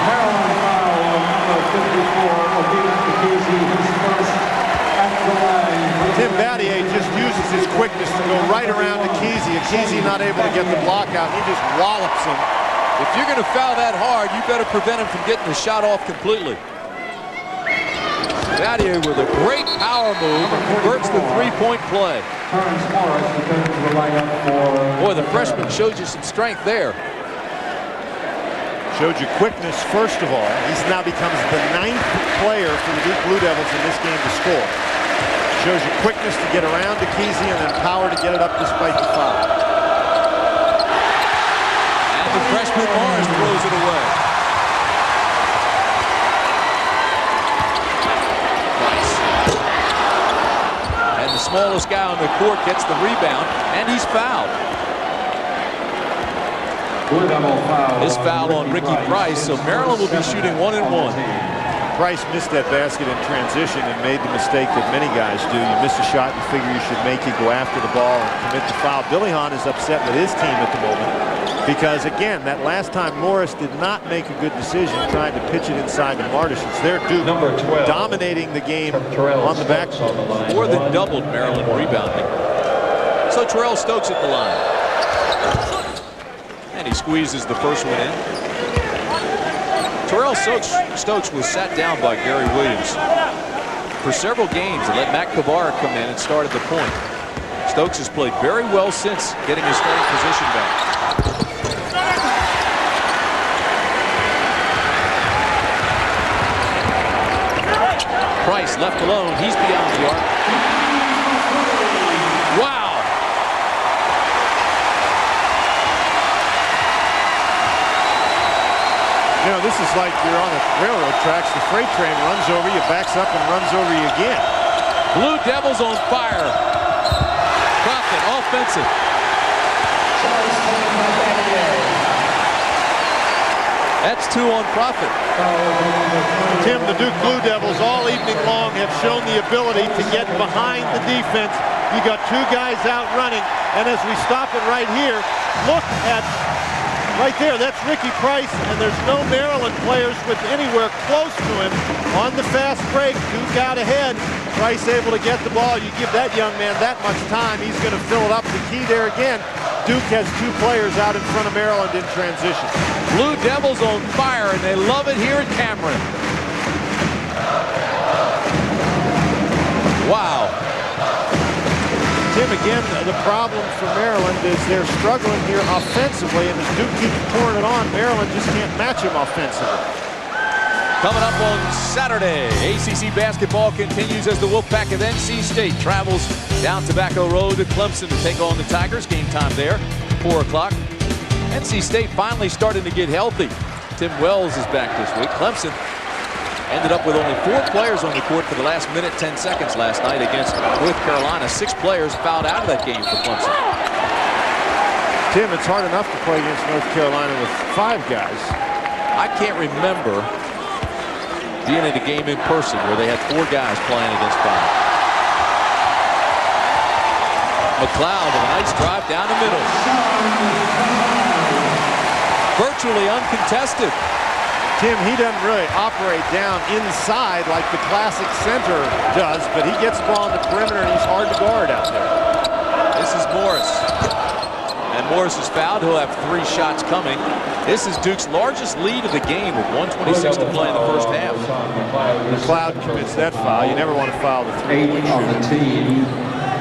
Maryland foul on number 54, Akese, his first at the line. Tim Battier just uses his quickness to go right around Akese. Akese not able to get the block out. He just wallops him. If you're going to foul that hard, you better prevent him from getting the shot off completely. Battier with a great power move and converts the three-point play. Terrence Morris returns to the lineup for... Boy, the freshman showed you some strength there. Showed you quickness, first of all. He now becomes the 9th player for the Duke Blue Devils in this game to score. Shows you quickness to get around to Kesey and then power to get it up despite the foul. And the freshman Morris throws it away. And the smallest guy on the court gets the rebound, and he's fouled. His foul on Ricky Price, so Maryland will be shooting 1-and-1. Price missed that basket in transition and made the mistake that many guys do. You miss a shot you figure you should make, you go after the ball and commit the foul. Billy Hahn is upset with his team at the moment because, again, that last time Morris did not make a good decision trying to pitch it inside to Martish. It's their Duke dominating the game on the backcourt. More than doubled Maryland rebounding. So Terrell Stokes at the line. And he squeezes the first one in. Terrell Stokes was sat down by Gary Williams for several games and let Matt Kavar come in and start at the point. Stokes has played very well since getting his starting position back. Price left alone. He's beyond the arc. Wow. You know, this is like you're on the railroad tracks. The freight train runs over you, backs up, and runs over you again. Blue Devils on fire. Profit, offensive. That's 2 on Profit. Tim, the Duke Blue Devils all evening long have shown the ability to get behind the defense. You got 2 guys out running, and as we stop it right here, look at right there, that's Ricky Price, and there's no Maryland players with anywhere close to him. On the fast break, Duke out ahead. Price able to get the ball. You give that young man that much time, he's going to fill it up. The key there again, Duke has 2 players out in front of Maryland in transition. Blue Devils on fire, and they love it here at Cameron. Wow. Tim, again, the problem for Maryland is they're struggling here offensively, and as Duke keeps pouring it on, Maryland just can't match them offensively. Coming up on Saturday, ACC basketball continues as the Wolfpack of NC State travels down Tobacco Road to Clemson to take on the Tigers. Game time there, 4 o'clock. NC State finally starting to get healthy. Tim Wells is back this week. Clemson ended up with only 4 players on the court for the last minute 10 seconds last night against North Carolina. 6 players fouled out of that game for Clemson. Tim, it's hard enough to play against North Carolina with 5 guys. I can't remember being in a game in person where they had 4 guys playing against 5. McLeod with a nice drive down the middle. Virtually uncontested. Tim, he doesn't really operate down inside like the classic center does, but he gets the ball on the perimeter and he's hard to guard out there. This is Morris. And Morris is fouled. He'll have 3 shots coming. This is Duke's largest lead of the game with 1:26 to play in the first half. McLeod commits that foul. You never want to foul the 3-point 8 on the team.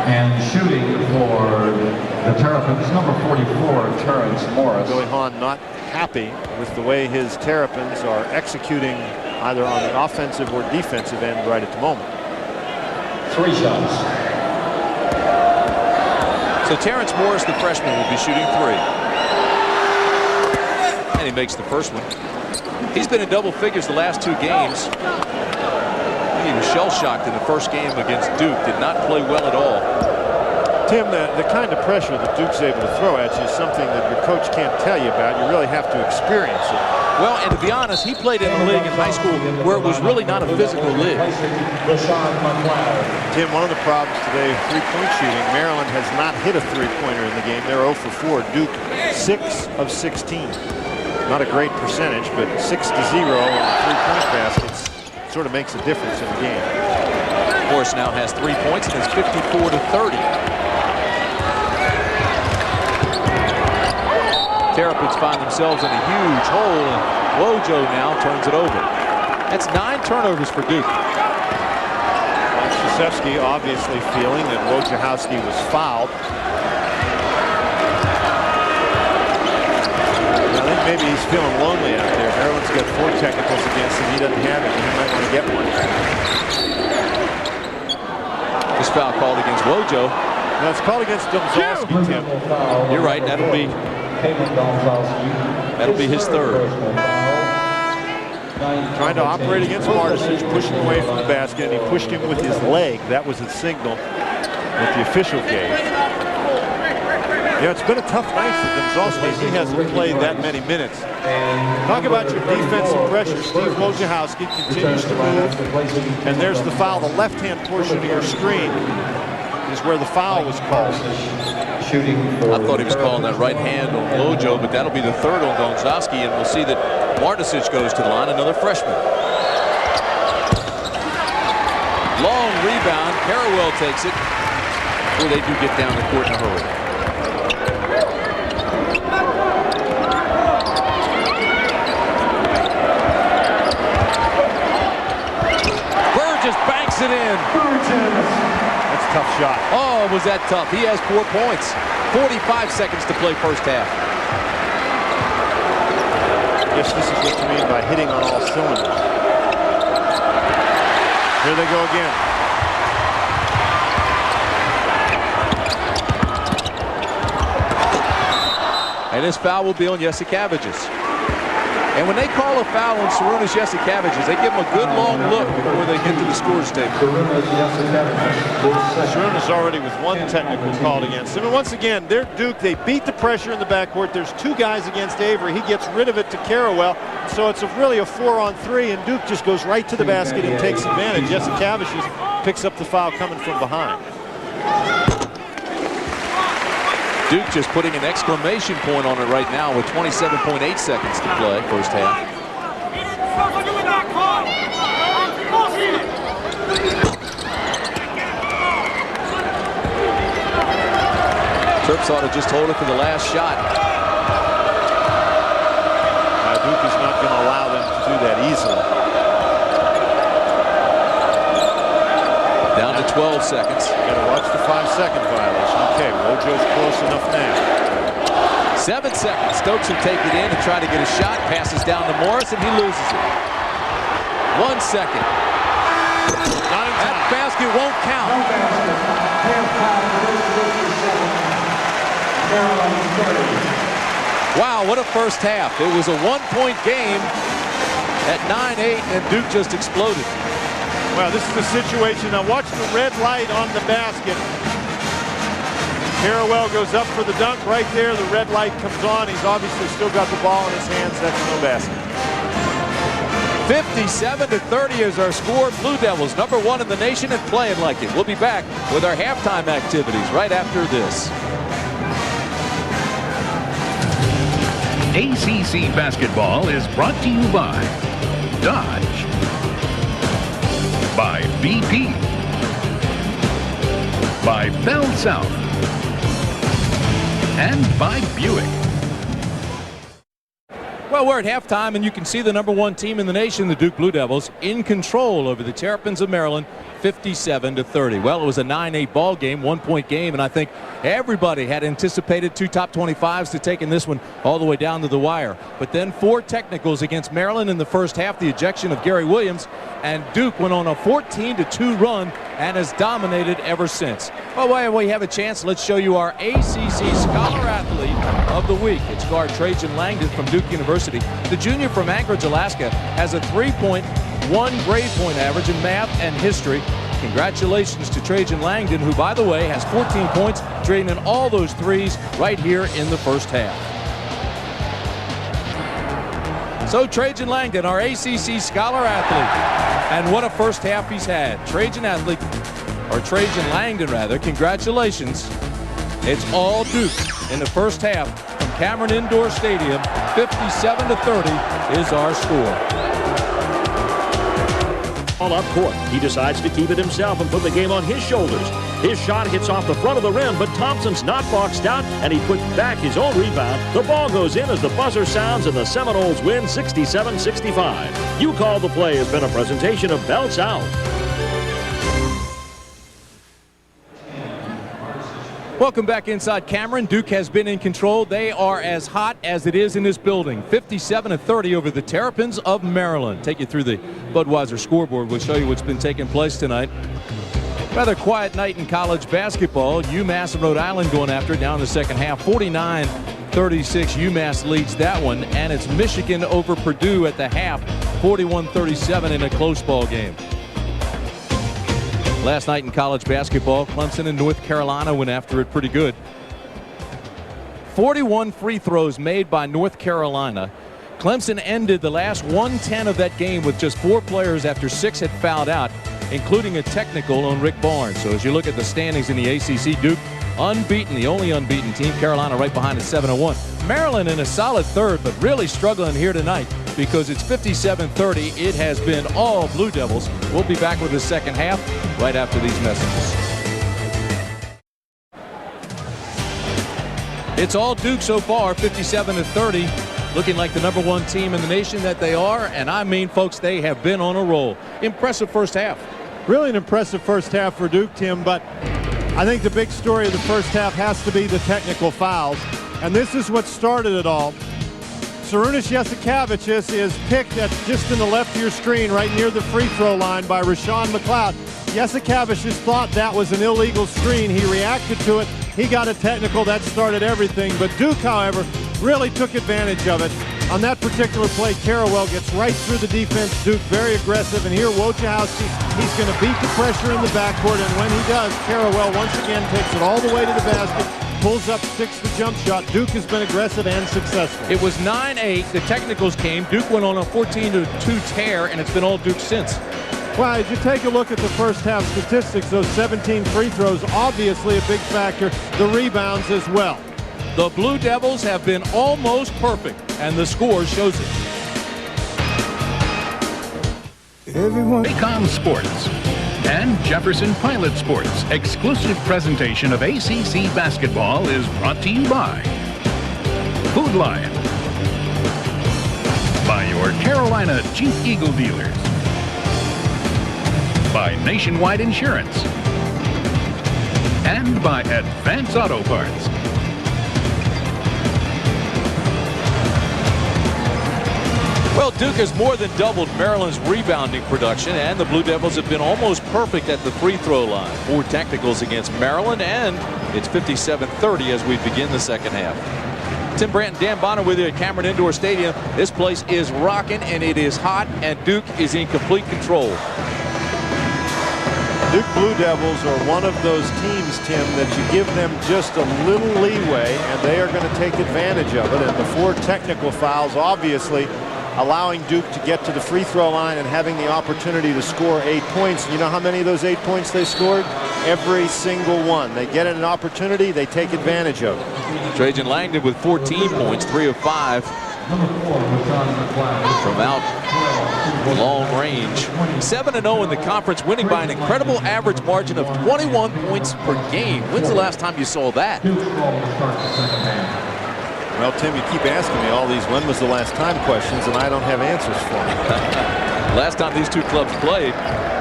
And shooting for the Terrapins, number 44, Terrence Morris. Billy Hahn not happy with the way his Terrapins are executing either on the offensive or defensive end right at the moment. 3 shots. So Terrence Morris, the freshman, will be shooting 3. And he makes the first one. He's been in double figures the last 2 games. He was shell-shocked in the first game against Duke. Did not play well at all. Tim, the kind of pressure that Duke's able to throw at you is something that your coach can't tell you about. You really have to experience it. Well, and to be honest, he played in a league in high school where it was really not a physical league. Tim, one of the problems today with 3-point shooting, Maryland has not hit a 3-pointer in the game. They're 0 for 4. Duke, 6 of 16. Not a great percentage, but 6-0 on 3-point baskets sort of makes a difference in the game. Morris now has 3 points and is 54-30. Terrapins find themselves in a huge hole, and Wojo now turns it over. That's 9 turnovers for Duke. It's just Krzyzewski obviously feeling that Wojciechowski was fouled. I think maybe he's feeling lonely out there. Maryland's got 4 technicals against him. He doesn't have it. He might want to get one. This foul called against Wojo. No, it's called against Domzalski, Tim. You're right. That'll be his third. Trying to operate against Martisic, pushing away from the basket, and he pushed him with his leg. That was his signal that the official gave. Yeah, it's been a tough night for Domzalski. He hasn't played that many minutes. Talk about your defensive pressure. Steve Wojciechowski continues to move, and there's the foul. The left-hand portion of your screen is where the foul was called. I thought he was calling that right hand on Wojo, but that'll be the third on Domzalski, and we'll see that Martisic goes to the line, another freshman. Long rebound. Carrawell takes it. Well, they do get down the court in a hurry. Burgess banks it in. That's a tough shot. Oh, was that tough? He has 4 points. 45 seconds to play first half. Yes, this is what you mean by hitting on all cylinders. Here they go again. And this foul will be on Jasikevičius. And when they call a foul on Sarunas Jasikevičius, they give him a good long look before they get to the scores table. Sarunas already with 1 technical called against him. And once again, they're Duke. They beat the pressure in the backcourt. There's 2 guys against Avery. He gets rid of it to Carrawell. So it's really a 4-on-3, and Duke just goes right to the basket and takes advantage. Jasikevičius picks up the foul coming from behind. Duke just putting an exclamation point on it right now with 27.8 seconds to play first half. Terps ought to just hold it for the last shot. Duke is not going to allow them to do that easily. Down to 12 seconds. Got to watch the 5-second violation. Okay, Wojo's close enough now. 7 seconds. Stokes will take it in and try to get a shot. Passes down to Morris, and he loses it. 1 second. That basket won't count. Wow, what a first half. It was a 1-point game at 9-8, and Duke just exploded. Well, this is the situation. Now watch the red light on the basket. Carrawell goes up for the dunk right there. The red light comes on. He's obviously still got the ball in his hands. That's no basket. 57-30 is our score. Blue Devils #1 in the nation and playing like it. We'll be back with our halftime activities right after this. ACC basketball is brought to you by Dodge, by BP, by Bell South, and by Buick. Well, we're at halftime, and you can see the #1 team in the nation, the Duke Blue Devils, in control over the Terrapins of Maryland, 57-30. Well, it was a 9-8 ball game, 1-point game, and I think everybody had anticipated 2 top 25s to taking this one all the way down to the wire. But then 4 technicals against Maryland in the first half, the ejection of Gary Williams, and Duke went on a 14-2 run and has dominated ever since. Well, while we have a chance, let's show you our ACC Scholar Athlete of the Week. It's guard Trajan Langdon from Duke University. The junior from Anchorage, Alaska, has a 3.1 grade point average in math and history. Congratulations to Trajan Langdon, who, by the way, has 14 points, draining all those threes right here in the first half. So Trajan Langdon, our ACC Scholar Athlete. And what a first half he's had. Trajan Langdon, rather. Congratulations. It's all Duke in the first half from Cameron Indoor Stadium. 57-30 is our score. All up court. He decides to keep it himself and put the game on his shoulders. His shot hits off the front of the rim, but Thompson's not boxed out, and he puts back his own rebound. The ball goes in as the buzzer sounds, and the Seminoles win 67-65. You Call the Play has been a presentation of Bell South. Welcome back inside Cameron. Duke has been in control. They are as hot as it is in this building. 57-30 over the Terrapins of Maryland. Take you through the Budweiser scoreboard. We'll show you what's been taking place tonight. Rather quiet night in college basketball. UMass and Rhode Island going after it down in the second half. 49-36. UMass leads that one. And it's Michigan over Purdue at the half. 41-37 in a close ball game. Last night in college basketball, Clemson and North Carolina went after it pretty good. 41 free throws made by North Carolina. Clemson ended the last 110 of that game with just 4 players after 6 had fouled out, including a technical on Rick Barnes. So as you look at the standings in the ACC, Duke unbeaten, the only unbeaten team. Carolina right behind at 7-1. Maryland in a solid third, but really struggling here tonight because it's 57-30. It has been all Blue Devils. We'll be back with the second half right after these messages. It's all Duke so far, 57-30. Looking like the #1 team in the nation that they are. And I mean, folks, they have been on a roll. Impressive first half. Really an impressive first half for Duke, Tim, but I think the big story of the first half has to be the technical fouls. And this is what started it all. Sarunas Jasikevicius is picked at just in the left of your screen, right near the free throw line by Rashawn McLeod. Jasikevicius thought that was an illegal screen. He reacted to it. He got a technical. That started everything. But Duke, however, really took advantage of it. On that particular play, Carrawell gets right through the defense. Duke very aggressive. And here, Wojciechowski, he's going to beat the pressure in the backcourt. And when he does, Carrawell once again takes it all the way to the basket. Pulls up, sticks the jump shot. Duke has been aggressive and successful. It was 9-8. The technicals came. Duke went on a 14-2 tear, and it's been all Duke since. Well, as you take a look at the first half statistics, those 17 free throws, obviously a big factor. The rebounds as well. The Blue Devils have been almost perfect, and the score shows it. Baycom Sports and Jefferson Pilot Sports exclusive presentation of ACC basketball is brought to you by Food Lion, by your Carolina Chief Eagle dealers, by Nationwide Insurance, and by Advance Auto Parts. Well, Duke has more than doubled Maryland's rebounding production, and the Blue Devils have been almost perfect at the free throw line. 4 technicals against Maryland, and it's 57-30 as we begin the second half. Tim Brandt and Dan Bonner with you at Cameron Indoor Stadium. This place is rocking, and it is hot, and Duke is in complete control. Duke Blue Devils are one of those teams, Tim, that you give them just a little leeway, and they are going to take advantage of it. And the 4 technical fouls, obviously, allowing Duke to get to the free throw line and having the opportunity to score 8 points. You know how many of those 8 points they scored? Every single one. They get an opportunity, they take advantage of it. Trajan Langdon with 14 points, 3 of 5 from out long range. 7-0 in the conference, winning by an incredible average margin of 21 points per game. When's the last time you saw that? Well, Tim, you keep asking me all these when was the last time questions, and I don't have answers for you. Last time these two clubs played,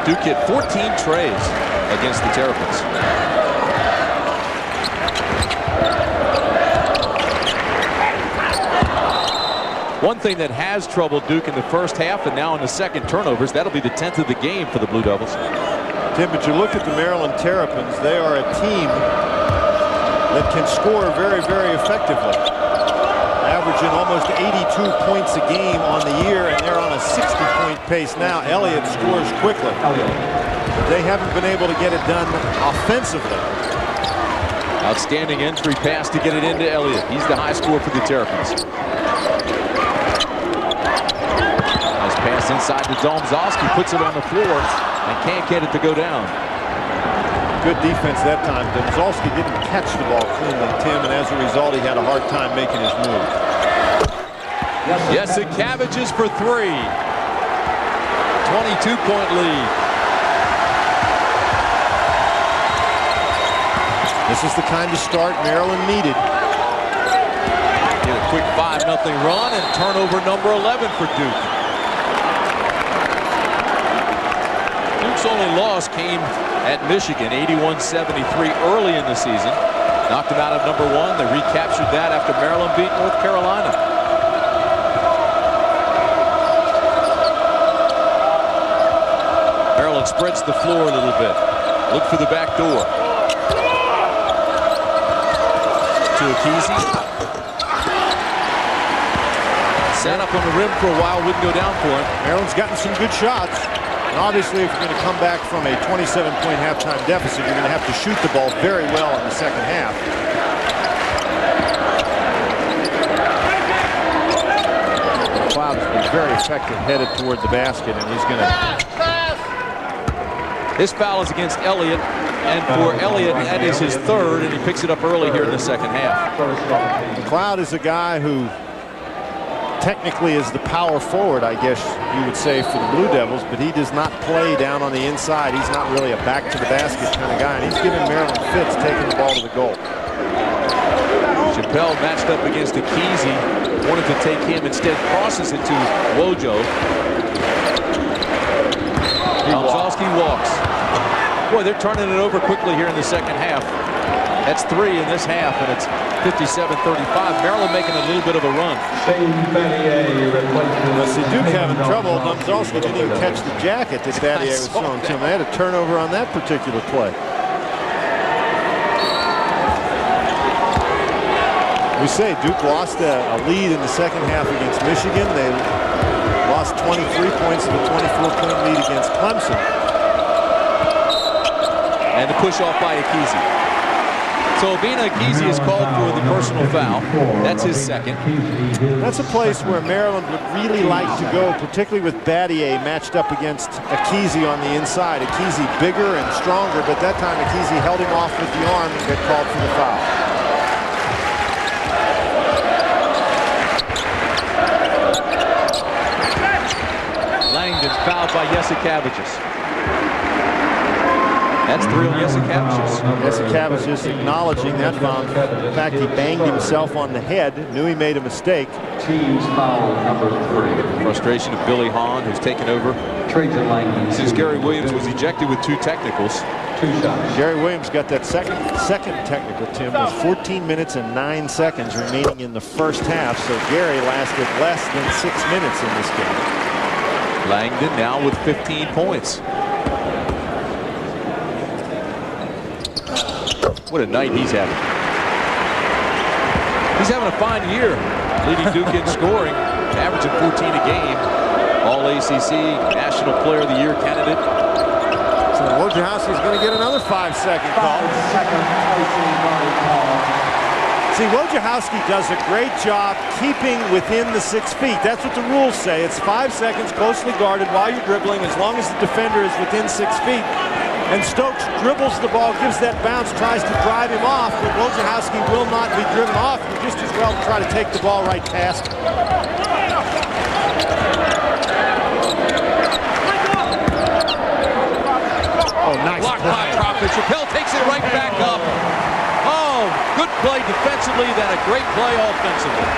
Duke hit 14 trays against the Terrapins. One thing that has troubled Duke in the first half and now in the second turnovers, that'll be the 10th of the game for the Blue Devils. Tim, but you look at the Maryland Terrapins, they are a team that can score very, very effectively. Averaging almost 82 points a game on the year, and they're on a 60-point pace now. Elliott scores quickly. But they haven't been able to get it done offensively. Outstanding entry pass to get it into Elliott. He's the high scorer for the Terrapins. Nice pass inside to Domzowski, puts it on the floor and can't get it to go down. Good defense that time. Domzowski didn't catch the ball cleanly, Tim, and as a result, he had a hard time making his move. Jasikevicius for 3. 22-point lead. This is the kind of start Maryland needed. Get a quick 5-0 run and turnover number 11 for Duke. Duke's only loss came at Michigan, 81-73 early in the season. Knocked him out of number 1. They recaptured that after Maryland beat North Carolina. Maryland spreads the floor a little bit. Look for the back door. To Akese. Sat up on the rim for a while, wouldn't go down for him. Maryland's gotten some good shots. And obviously, if you're going to come back from a 27-point halftime deficit, you're going to have to shoot the ball very well in the second half. McLeod has been very effective headed toward the basket, and he's going to... His foul is against Elliott, and for Elliott, that is his third, and he picks it up early here in the second half. McLeod is a guy who technically is the power forward, I guess you would say, for the Blue Devils, but he does not play down on the inside. He's not really a back-to-the-basket kind of guy, and he's giving Maryland fits taking the ball to the goal. Chappelle matched up against Akese, wanted to take him, instead crosses it to Wojo. Tomzowski walks. Boy, they're turning it over quickly here in the second half. That's 3 in this half, and it's 57-35. Maryland making a little bit of a run. Well, see, Duke having trouble. Tomzowski didn't even catch the jacket that Battier was throwing to him. They had a turnover on that particular play. We say Duke lost a lead in the second half against Michigan. They lost 23 points to a 24-point lead against Clemson. And the push off by Akese. So Obinna Akese is called for the personal foul. That's his second. That's a place where Maryland would really like to go, particularly with Battier matched up against Akese on the inside. Akese bigger and stronger, but that time Akese held him off with the arm and got called for the foul. Langdon fouled by Yesikavicius. That's 3 on Yesikavicius. Yesikavicius acknowledging that foul. In fact, he banged himself on the head, knew he made a mistake. Team's foul number 3. Frustration of Billy Hahn, who's taken over since Gary Williams was ejected with 2 technicals. 2 shots. Gary Williams got that second technical, Tim, with 14 minutes and 9 seconds remaining in the first half. So Gary lasted less than 6 minutes in this game. Langdon now with 15 points. What a night he's having. He's having a fine year, leading Duke in scoring, averaging 14 a game. All-ACC National Player of the Year candidate. So Wojciechowski's going to get another 5-second call. 5-second icing call. See, Wojciechowski does a great job keeping within the 6 feet. That's what the rules say. It's 5 seconds closely guarded while you're dribbling, as long as the defender is within 6 feet. And Stokes dribbles the ball, gives that bounce, tries to drive him off, but Wojciechowski will not be driven off. You just as well try to take the ball right past him. Oh, nice Blocked by Crawford. Chappelle takes it right back up. Oh, good play defensively, then a great play offensively.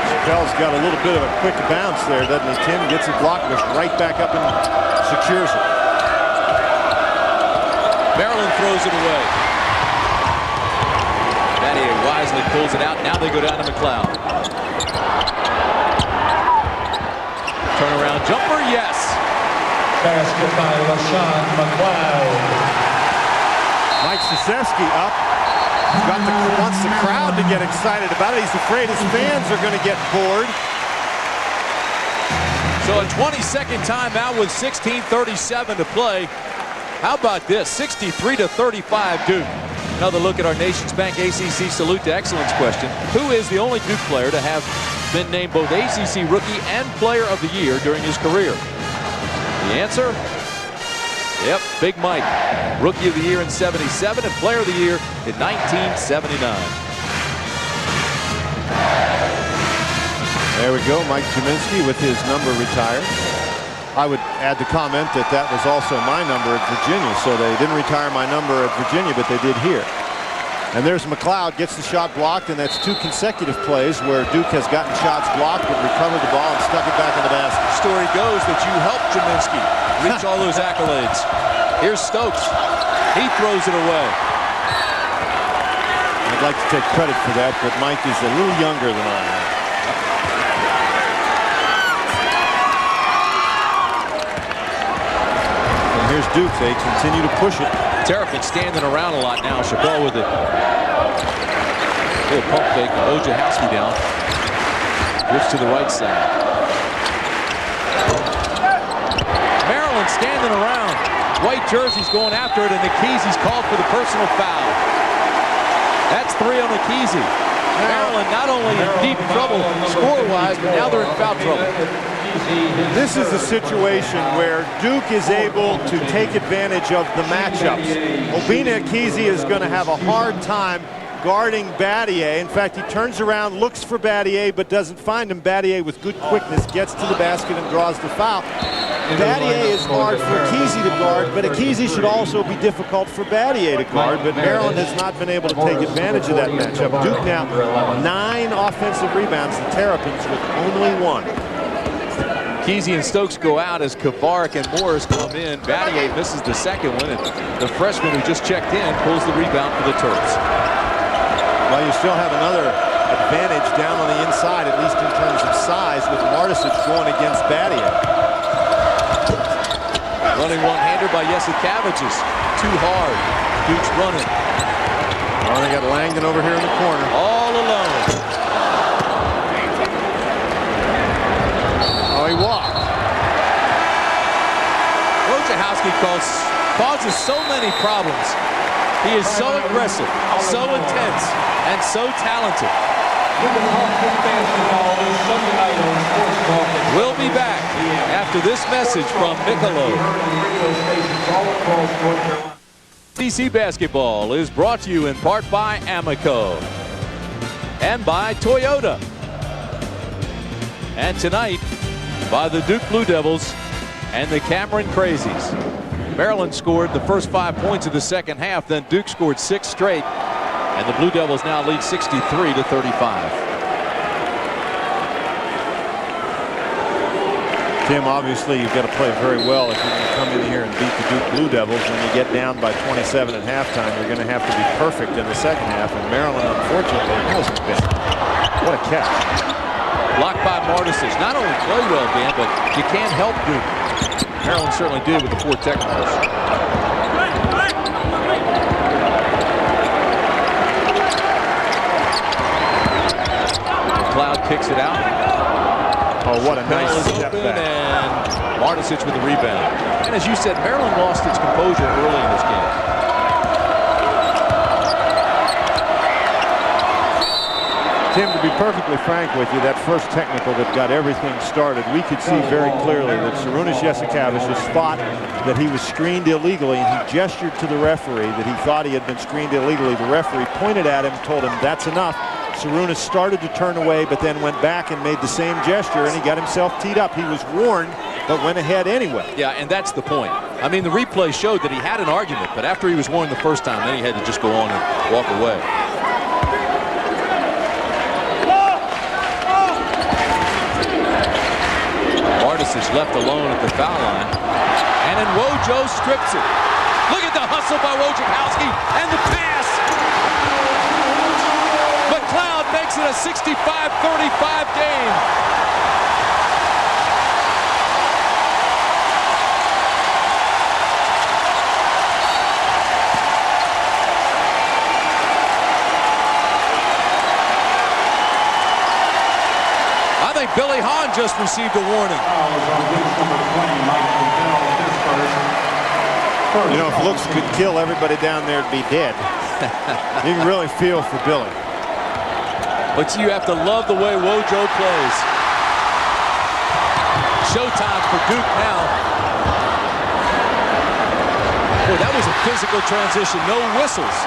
Chappelle's got a little bit of a quick bounce there, doesn't he, Tim? Gets it blocked, goes right back up and secures it. Maryland throws it away. Battier wisely pulls it out. Now they go down to McLeod. Turnaround jumper, yes. Basket by LaShawn McLeod. Mike Krzyzewski up. Wants the crowd to get excited about it. He's afraid his fans are going to get bored. So a 20-second timeout with 16:37 to play. How about this? 63-35 Duke. Another look at our Nations Bank ACC Salute to Excellence question. Who is the only Duke player to have been named both ACC Rookie and Player of the Year during his career? The answer? Yep, Big Mike. Rookie of the Year in '77 and Player of the Year in 1979. There we go, Mike Juminski with his number retired. I would add the comment that that was also my number at Virginia, so they didn't retire my number at Virginia, but they did here. And there's McLeod, gets the shot blocked, and that's 2 consecutive plays where Duke has gotten shots blocked but recovered the ball and stuck it back in the basket. Story goes that you helped Juminski reach all those accolades. Here's Stokes. He throws it away. I'd like to take credit for that, but Mike is a little younger than I am. And here's Duke. They continue to push it. Terrapins standing around a lot now. Chabot with it. Little pump fake. Wojciechowski down. Drifts to the right side. Maryland standing around. White jerseys going after it, and Akizi's called for the personal foul. That's 3 on Akizi. Maryland not only in deep trouble score-wise, but now they're in foul trouble. This is a situation where Duke is able to take advantage of the matchups. Obina Akizi is going to have a hard time guarding Battier. In fact, he turns around, looks for Battier, but doesn't find him. Battier with good quickness gets to the basket and draws the foul. Battier is hard for Akizi to guard, but Akizi should also be difficult for Battier to guard, but Maryland has not been able to take advantage of that matchup. Duke now 9 offensive rebounds, the Terrapins with only 1. Akizi and Stokes go out as Kavarik and Morris come in. Battier misses the second one, and the freshman who just checked in pulls the rebound for the Terps. Well, you still have another advantage down on the inside, at least in terms of size, with Martisic going against Battier. Running one-hander by Yesikavicius. Too hard. Duke's running. Oh, they got Langdon over here in the corner. All alone. Oh, he walked. Wojciechowski causes so many problems. He is so aggressive, so intense, and so talented. We'll be back after this message from Michelob. DC Basketball is brought to you in part by Amico and by Toyota. And tonight by the Duke Blue Devils and the Cameron Crazies. Maryland scored the first 5 points of the second half, then Duke scored 6 straight, and the Blue Devils now lead 63-35. Tim, obviously you've got to play very well if you're going to come in here and beat the Duke Blue Devils. When you get down by 27 at halftime, you're going to have to be perfect in the second half, and Maryland unfortunately hasn't been. What a catch. Blocked by Martisic. Not only play well, Dan, but you can't help Duke. Maryland certainly did with the 4 technicals. McLeod kicks it out. Oh, what a nice step open, back. And Martisic with the rebound. And as you said, Maryland lost its composure early in this game. Tim, to be perfectly frank with you, that first technical that got everything started, we could see very clearly that Sarunas Yesikavicius thought that he was screened illegally, and he gestured to the referee that he thought he had been screened illegally. The referee pointed at him, told him that's enough. Sarunas started to turn away, but then went back and made the same gesture, and he got himself teed up. He was warned, but went ahead anyway. Yeah, and that's the point. I mean, the replay showed that he had an argument, but after he was warned the first time, then he had to just go on and walk away. Martisic left alone at the foul line, and then Wojo strips it. Look at the hustle by Wojciechowski and the pass. McLeod makes it a 65-35 game. I think Billy Hahn just received a warning. You know, if looks could kill everybody down there, it'd be dead. You can really feel for Billy. But you have to love the way Wojo plays. Showtime for Duke now. Boy, that was a physical transition. No whistles.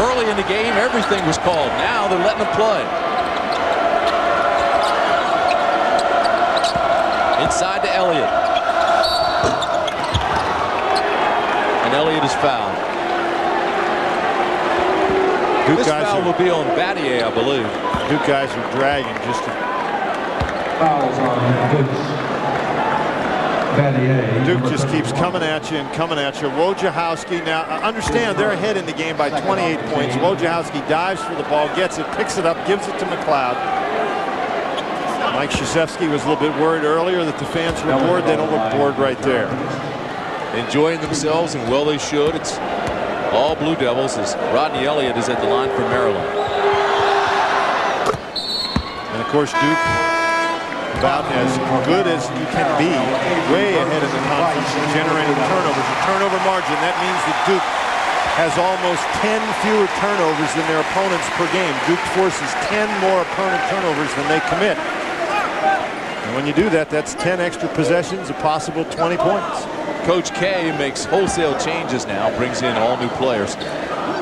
Early in the game, everything was called. Now they're letting them play. Inside to Elliott. And Elliott is fouled. This foul will be on Battier, I believe. Duke guys are dragging just to... Fouls on Duke. Duke just keeps coming at you and coming at you. Wojciechowski, now understand they're ahead in the game by 28 points. Wojciechowski dives for the ball, gets it, picks it up, gives it to McLeod. Mike Krzyzewski was a little bit worried earlier that the fans were bored. They don't look bored right there. Enjoying themselves, and well they should. It's all Blue Devils as Rodney Elliott is at the line for Maryland. And of course Duke, about as good as you can be, way ahead in the conference in generating turnovers. A turnover margin, that means that Duke has almost 10 fewer turnovers than their opponents per game. Duke forces 10 more opponent turnovers than they commit. And when you do that, that's 10 extra possessions, a possible 20 points. Coach K makes wholesale changes now, brings in all new players.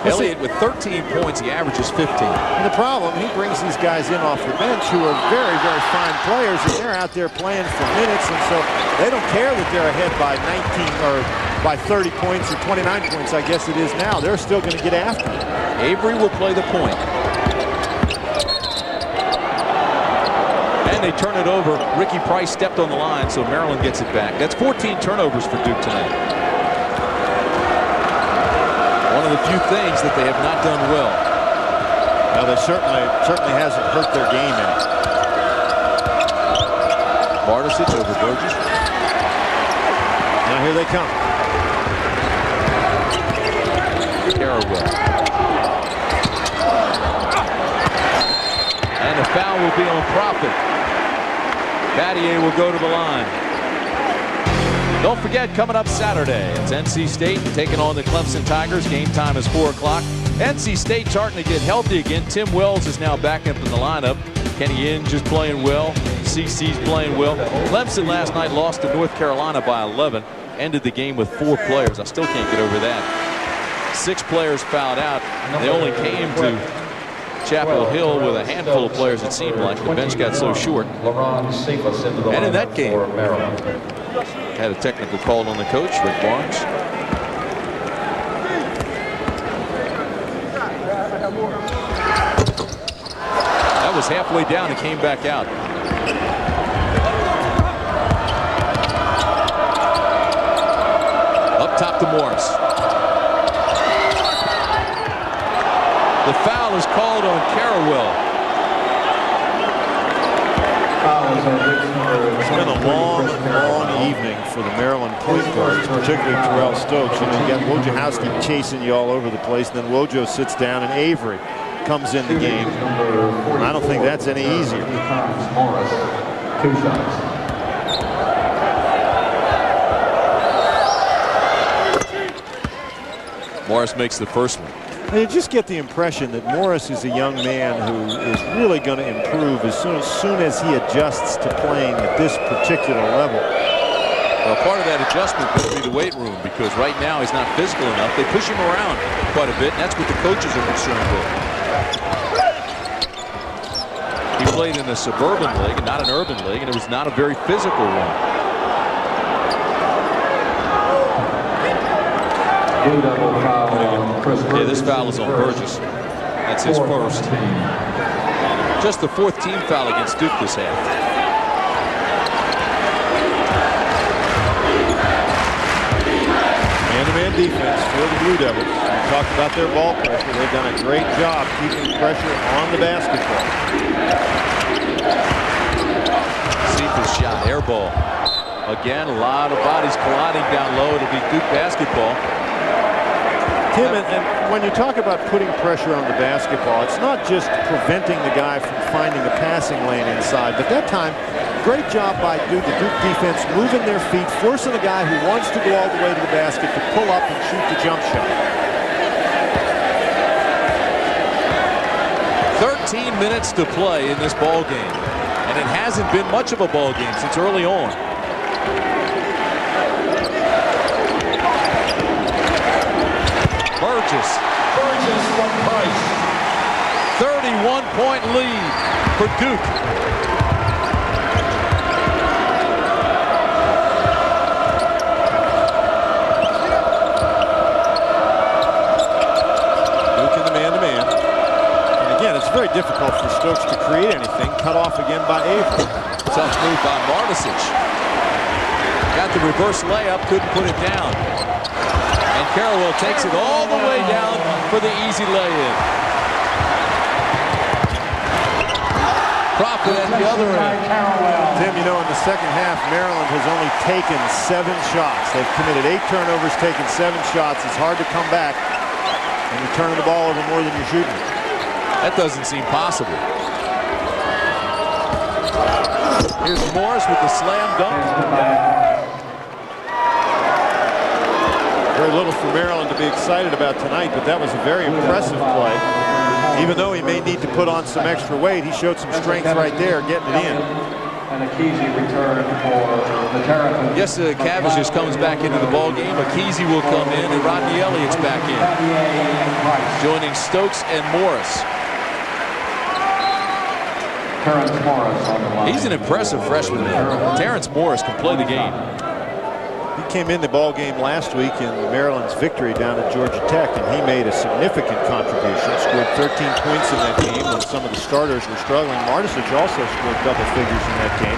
Elliott with 13 points, he averages 15. And the problem, he brings these guys in off the bench who are very, very fine players, and they're out there playing for minutes, and so they don't care that they're ahead by 19 or by 30 points or 29 points, I guess it is now. They're still going to get after it. Avery will play the point. And they turn it over. Ricky Price stepped on the line, so Maryland gets it back. That's 14 turnovers for Duke tonight. One of the few things that they have not done well. Now they certainly hasn't hurt their game any. Bartosic over Burgess. Now here they come. Carrawell. And the foul will be on Profit. Battier will go to the line. Don't forget, coming up Saturday, it's NC State taking on the Clemson Tigers. Game time is 4 o'clock. NC State starting to get healthy again. Tim Wells is now back up in the lineup. Kenny Inge is playing well. CC's playing well. Clemson last night lost to North Carolina by 11. Ended the game with 4 players. I still can't get over that. 6 players fouled out. They only came to Chapel Hill with a handful of players, it seemed like. The bench got so short. And in that game, had a technical call on the coach, Rick Barnes. That was halfway down and came back out. Up top to Morris. The foul is called on Carrawell. It's been a long, long evening for the Maryland point guards, particularly Terrell Stokes. You know, you got Wojciechowski chasing you all over the place, and then Wojo sits down, and Avery comes in the game. And I don't think that's any easier. 2 shots. Morris makes the first one. And you just get the impression that Morris is a young man who is really going to improve as soon as he adjusts to playing at this particular level. Well, part of that adjustment will be the weight room, because right now he's not physical enough. They push him around quite a bit, and that's what the coaches are concerned with. He played in a suburban league and not an urban league, and it was not a very physical one. Yeah, this foul is on Burgess. That's his first. Just the 4th team foul against Duke this half. Man-to-man defense for the Blue Devils. We talked about their ball pressure. They've done a great job keeping pressure on the basketball. Cephas shot, air ball. Again, a lot of bodies colliding down low. It'll be Duke basketball. Tim, and when you talk about putting pressure on the basketball, it's not just preventing the guy from finding a passing lane inside, but that time, great job by Duke, the Duke defense, moving their feet, forcing a guy who wants to go all the way to the basket to pull up and shoot the jump shot. 13 minutes to play in this ball game, and it hasn't been much of a ball game since early on. Burgess. 31-point lead for Duke. Duke in the man-to-man. And again, it's very difficult for Stokes to create anything. Cut off again by Avery. Tough move by Bartosic. Got the reverse layup, couldn't put it down. And Carrawell takes it all the way down for the easy lay-in. Profit at the other end. Tim, you know, in the second half, Maryland has only taken 7 shots. They've committed 8 turnovers, taken 7 shots. It's hard to come back when you're turning the ball over more than you're shooting. That doesn't seem possible. Here's Morris with the slam dunk. Very little for Maryland to be excited about tonight, but that was a very impressive play. Even though he may need to put on some extra weight, he showed some strength right there, getting it in. And Akezi return for the Terrapins. Yes, Cavicius comes back into the ball game. Akezi will come in, and Rodney Elliott's back in, joining Stokes and Morris. Terrence Morris on the line. He's an impressive freshman. Terrence Morris can play the game. He came in the ball game last week in Maryland's victory down at Georgia Tech, and he made a significant contribution. Scored 13 points in that game when some of the starters were struggling. Martisic also scored double figures in that game.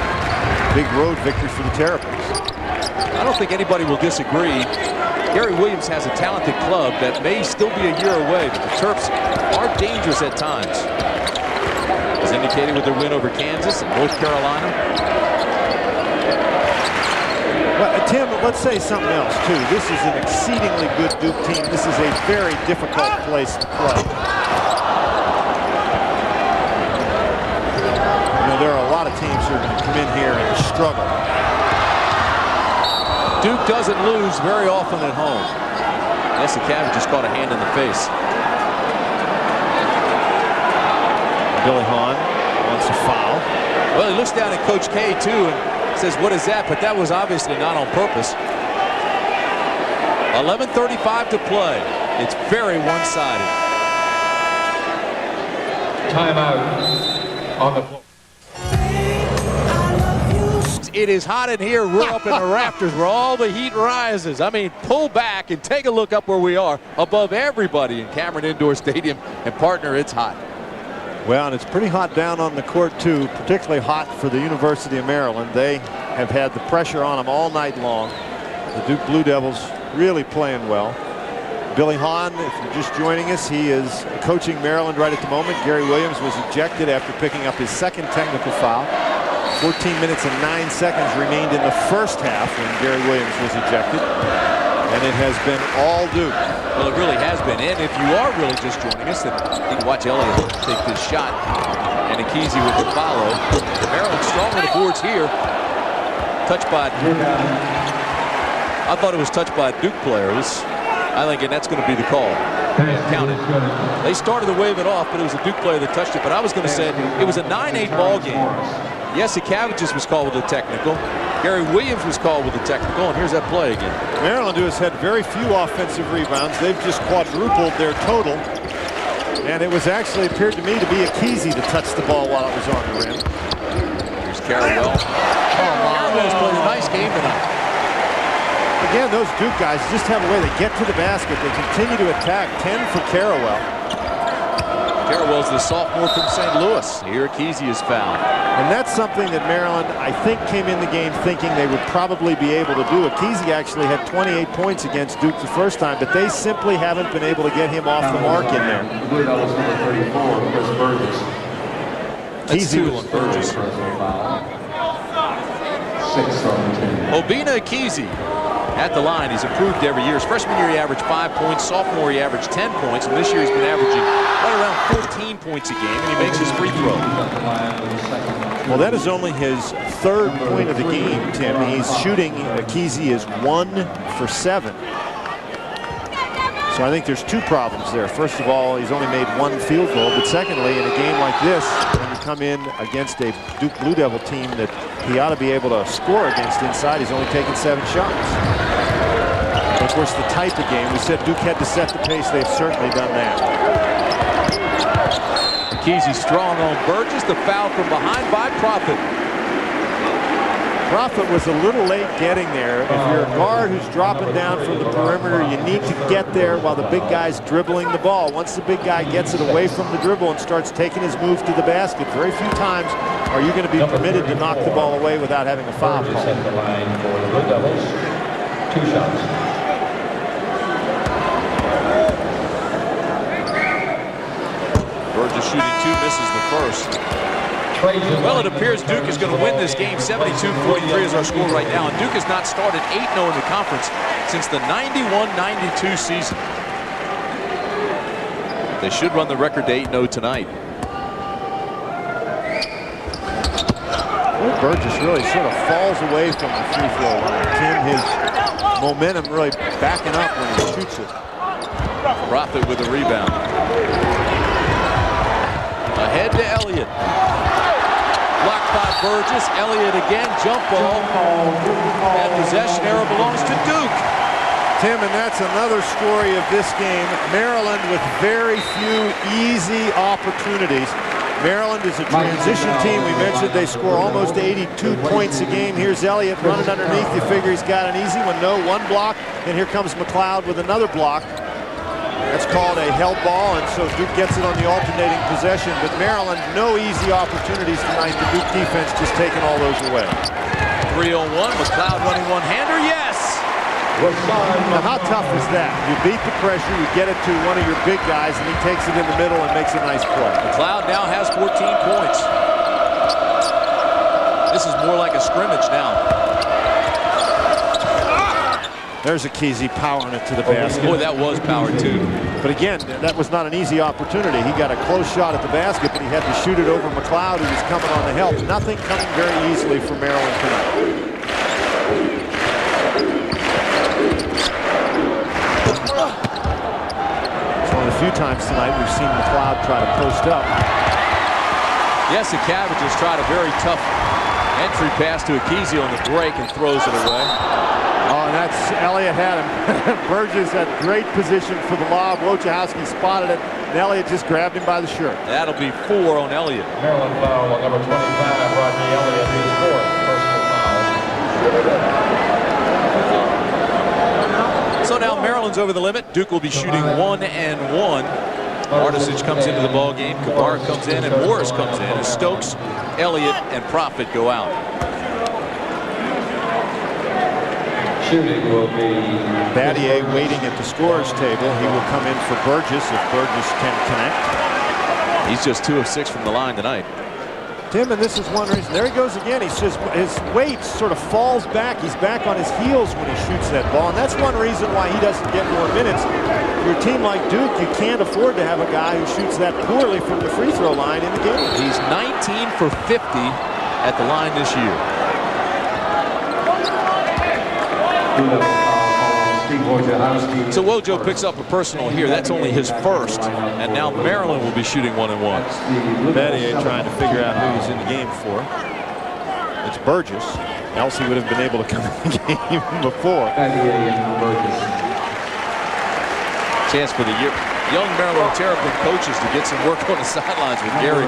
Big road victory for the Terrapins. I don't think anybody will disagree. Gary Williams has a talented club that may still be a year away, but the Terps are dangerous at times. As indicated with their win over Kansas and North Carolina. Well, Tim, let's say something else, too. This is an exceedingly good Duke team. This is a very difficult place to play. You know, there are a lot of teams who are going to come in here and struggle. Duke doesn't lose very often at home. Cavich just caught a hand in the face. Billy Hahn wants a foul. Well, he looks down at Coach K, too, and says, what is that? But that was obviously not on purpose. 11:35 to play. It's very one-sided. Timeout on the floor. It is hot in here. We're up in the rafters where all the heat rises. I mean, pull back and take a look up where we are above everybody in Cameron Indoor Stadium. And, partner, it's hot. Well, and it's pretty hot down on the court, too, particularly hot for the University of Maryland. They have had the pressure on them all night long. The Duke Blue Devils really playing well. Billy Hahn, if you're just joining us, he is coaching Maryland right at the moment. Gary Williams was ejected after picking up his second technical foul. 14 minutes and 9 seconds remained in the first half when Gary Williams was ejected. And it has been all Duke. Well, it really has been. And if you are really just joining us, then you can watch Elliott take this shot. And Akezi with the follow. Maryland strong on the boards here. Touched by Duke. I thought it was touched by a Duke player. I think, and that's going to be the call. Count it. They started to wave it off, but it was a Duke player that touched it. But I was going to say it was a 9-8 ball game. Yes, Cavicius was called with a technical. Gary Williams was called with a technical, and here's that play again. Maryland, who has had very few offensive rebounds, they've just quadrupled their total. And it was actually appeared to me to be Akezi that touched the ball while it was on the rim. Here's Carrawell. Carrawell's played a nice game tonight. Again, those Duke guys just have a way they get to the basket. They continue to attack. 10 for Carrawell. Carrawell's the sophomore from St. Louis. Here Akezi is fouled. And that's something that Maryland, I think, came in the game thinking they would probably be able to do. Akezi actually had 28 points against Duke the first time, but they simply haven't been able to get him off the mark in there. Blue Devils number 34, Chris Burgess. That's 2 on Burgess. 6 on 10. Obinna Akezi at the line. He's improved every year. His freshman year he averaged 5 points. Sophomore he averaged 10 points. And this year he's been averaging right around 14 points a game. And he makes his free throw. Well, that is only his 3rd point of the game, Tim. He's shooting, Akezi is 1 for 7. So I think there's 2 problems there. First of all, he's only made 1 field goal. But secondly, in a game like this, when you come in against a Duke Blue Devil team that he ought to be able to score against inside, he's only taken 7 shots. But of course, the type of game, we said Duke had to set the pace. They've certainly done that. Akezi strong on Burgess. The foul from behind by Profit. Profit was a little late getting there. If you're a guard who's dropping down from the perimeter, you need to get there while the big guy's dribbling the ball. Once the big guy gets it away from the dribble and starts taking his move to the basket, very few times are you going to be permitted to knock the ball away without having a foul call. At the line for the Blue Devils. 2 shots. Burgess shooting 2, misses the first. Well, it appears Duke is going to win this game. 72-43 is our score right now. And Duke has not started 8-0 in the conference since the 91-92 season. They should run the record to 8-0 tonight. Well, Burgess really sort of falls away from the free throw line. Tim, his momentum really backing up when he shoots it. Profit with a rebound. Ahead to Elliott. Blocked by Burgess. Elliott again, jump ball. And possession error belongs to Duke. Tim, and that's another story of this game. Maryland with very few easy opportunities. Maryland is a transition team. We mentioned they score almost 82 points a game. Here's Elliott running underneath. You figure he's got an easy one. No, one block. And here comes McLeod with another block. That's called a held ball, and so Duke gets it on the alternating possession. But Maryland, no easy opportunities tonight. The Duke defense just taking all those away. 3-on-1, McLeod running one-hander, yes! Now, how tough is that? You beat the pressure, you get it to one of your big guys, and he takes it in the middle and makes a nice play. McLeod now has 14 points. This is more like a scrimmage now. There's Akese powering it to the basket. Boy, that was power too. But again, that was not an easy opportunity. He got a close shot at the basket, but he had to shoot it over McLeod, who was coming on the help. Nothing coming very easily for Maryland tonight. It's one of the few times tonight we've seen McLeod try to post up. Yes, the Cabbages tried a very tough entry pass to Akese on the break and throws it away. Oh, and that's Elliott had him. Burgess had great position for the lob. Wojciechowski spotted it, and Elliott just grabbed him by the shirt. That'll be 4 on Elliott. Maryland foul on number 25, Rodney Elliott, his 4th personal foul. So now Maryland's over the limit. Duke will be shooting 1-1. Artisich comes into the ball game. Kabar comes in, and Morris comes in. And Stokes, Elliott, and Profit go out. Shooting will be Battier waiting at the scorer's table. He will come in for Burgess if Burgess can connect. He's just 2 of 6 from the line tonight. Tim, and this is one reason. There he goes again. He's just, his weight sort of falls back. He's back on his heels when he shoots that ball, and that's one reason why he doesn't get more minutes. For a team like Duke, you can't afford to have a guy who shoots that poorly from the free throw line in the game. He's 19 for 50 at the line this year. So Wojo picks up a personal here. That's only his first. And now Maryland will be shooting 1-1. Battier trying to figure out who he's in the game for. It's Burgess. Else he would have been able to come in the game before. Chance for the young Maryland Terrapin coaches to get some work on the sidelines with Gary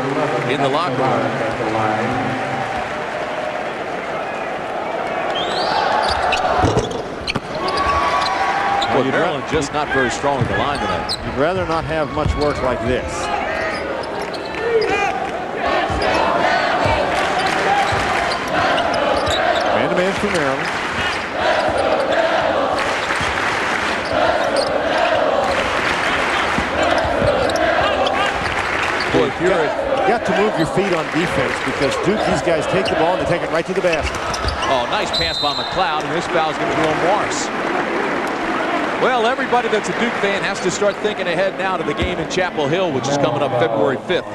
in the locker room. Well, Maryland just not very strong at the line tonight. You'd rather not have much work like this. Man-to-man for Maryland. Boy, if you're you got to move your feet on defense because Duke, these guys take the ball and they take it right to the basket. Oh, nice pass by McLeod, and this foul's going to go on Morris. Well, everybody that's a Duke fan has to start thinking ahead now to the game in Chapel Hill, which is coming up February 5th.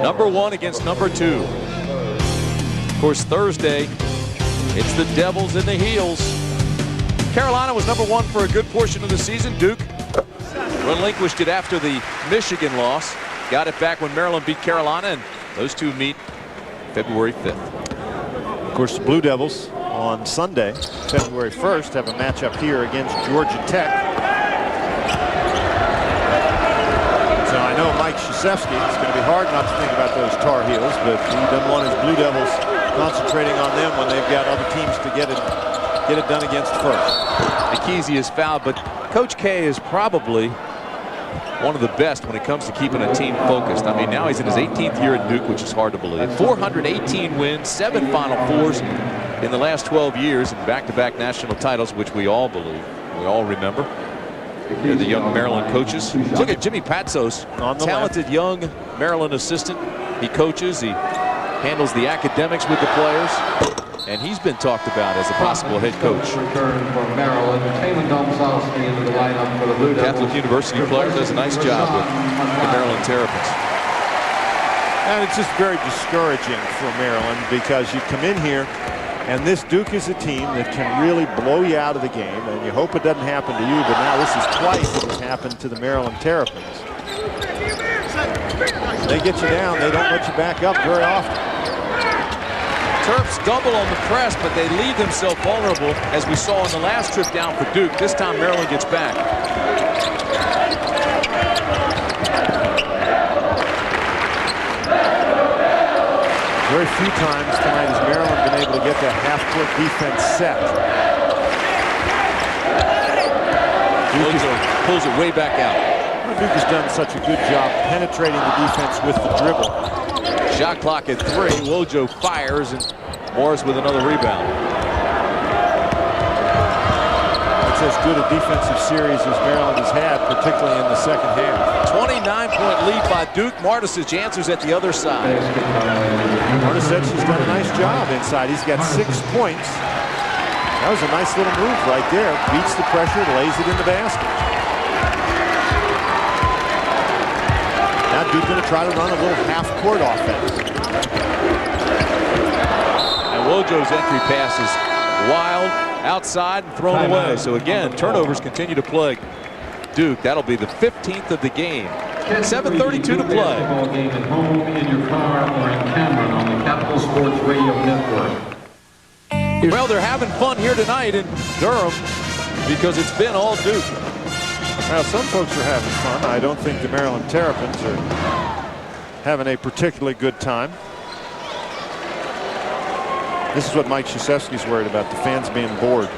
Number 1 against number 2. Of course, Thursday, it's the Devils and the Heels. Carolina was number 1 for a good portion of the season. Duke relinquished it after the Michigan loss. Got it back when Maryland beat Carolina, and those two meet February 5th. Of course, the Blue Devils on Sunday, February 1st, have a matchup here against Georgia Tech. So I know Mike Krzyzewski. It's going to be hard not to think about those Tar Heels, but he doesn't want his Blue Devils concentrating on them when they've got other teams to get it done against first. Kesey is fouled, but Coach K is probably one of the best when it comes to keeping a team focused. I mean, now he's in his 18th year at Duke, which is hard to believe. 418 wins, 7 Final Fours in the last 12 years, and back-to-back national titles, which we all believe, we all remember. They're the young Maryland coaches. Look at Jimmy Patsos, talented young Maryland assistant. He coaches, he handles the academics with the players, and he's been talked about as a possible head coach. Return for Maryland. Taylor Domzowski into the lineup for the Blue Devils. Catholic University player does a nice job with the Maryland Terrapins. And it's just very discouraging for Maryland because you come in here and this Duke is a team that can really blow you out of the game, and you hope it doesn't happen to you, but now this is twice it has happened to the Maryland Terrapins. They get you down, they don't let you back up very often. Terps double on the press, but they leave themselves vulnerable, as we saw on the last trip down for Duke. This time Maryland gets back. Very few times tonight has Maryland been able to get that half-court defense set. Duke pulls it way back out. Duke has done such a good job penetrating the defense with the dribble. Shot clock at 3. Wojo fires, and Morris with another rebound. It's as good a defensive series as Maryland has had, particularly in the second half. 29-point lead by Duke. Martisic answers at the other side. Martisic has done a nice job inside. He's got 6 points. That was a nice little move right there. Beats the pressure, lays it in the basket. Now Duke going to try to run a little half-court offense. And Wojo's entry pass is wild, outside, and thrown away. So again, turnovers continue to plague Duke. That'll be the 15th of the game. 7:32 to play. Ball game at home, in your car, or in Cameron on the Capital Sports Radio Network. Well, they're having fun here tonight in Durham because it's been all Duke. Well, some folks are having fun. I don't think the Maryland Terrapins are having a particularly good time. This is what Mike Krzyzewski's worried about, the fans being bored.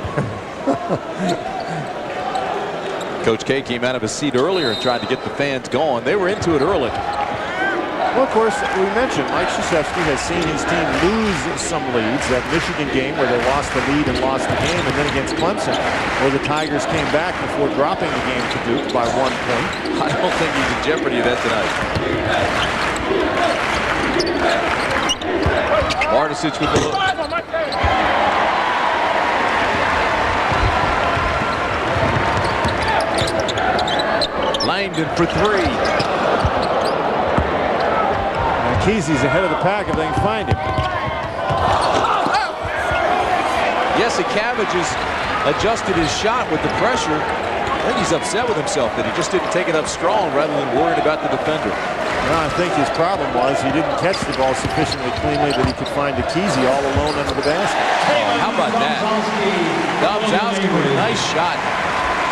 Coach K came out of his seat earlier and tried to get the fans going. They were into it early. Well, of course, we mentioned Mike Krzyzewski has seen his team lose some leads. That Michigan game where they lost the lead and lost the game, and then against Clemson, where the Tigers came back before dropping the game to Duke by 1 point. I don't think he's in jeopardy of that tonight. Martisic with the look. Langdon for 3. Kesey's ahead of the pack if they can find him. Jesse Cabbage has adjusted his shot with the pressure. I think he's upset with himself that he just didn't take it up strong rather than worried about the defender. No, I think his problem was he didn't catch the ball sufficiently cleanly that he could find a Kesey all alone under the basket. Oh, how about that? Domzowski with a nice shot.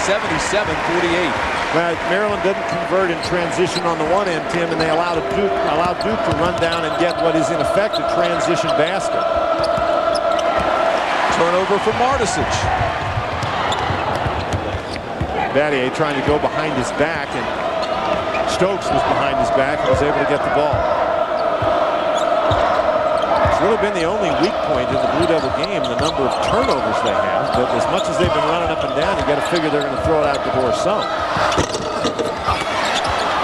77-48. But Maryland didn't convert in transition on the one end, Tim, and they allowed Duke to run down and get what is in effect a transition basket. Turnover for Martisic. Battier trying to go behind his back, and Stokes was behind his back and was able to get the ball. It's really been the only weak point in the Blue Devil game, the number of turnovers they have. But as much as they've been running up and down, you got to figure they're going to throw it out the door some.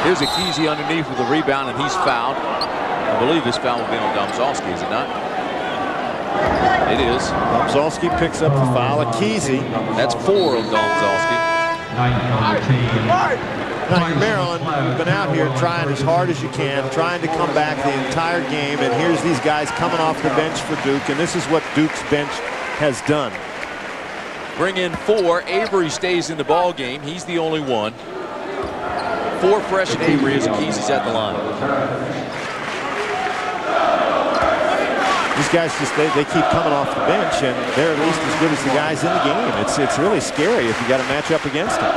Here's a Kesey underneath with a rebound, and he's fouled. I believe this foul will be on Domzowski, is it not? It is. Domzowski picks up the foul. A Kesey. That's 4 on Domzowski. 9 Now, Maryland, you've been out here trying as hard as you can, trying to come back the entire game, and here's these guys coming off the bench for Duke, and this is what Duke's bench has done. Bring in 4. Avery stays in the ball game. He's the only one. 4 fresh and Avery as Kesey's at the line. These guys just they keep coming off the bench, and they're at least as good as the guys in the game. It's really scary if you got to match up against them.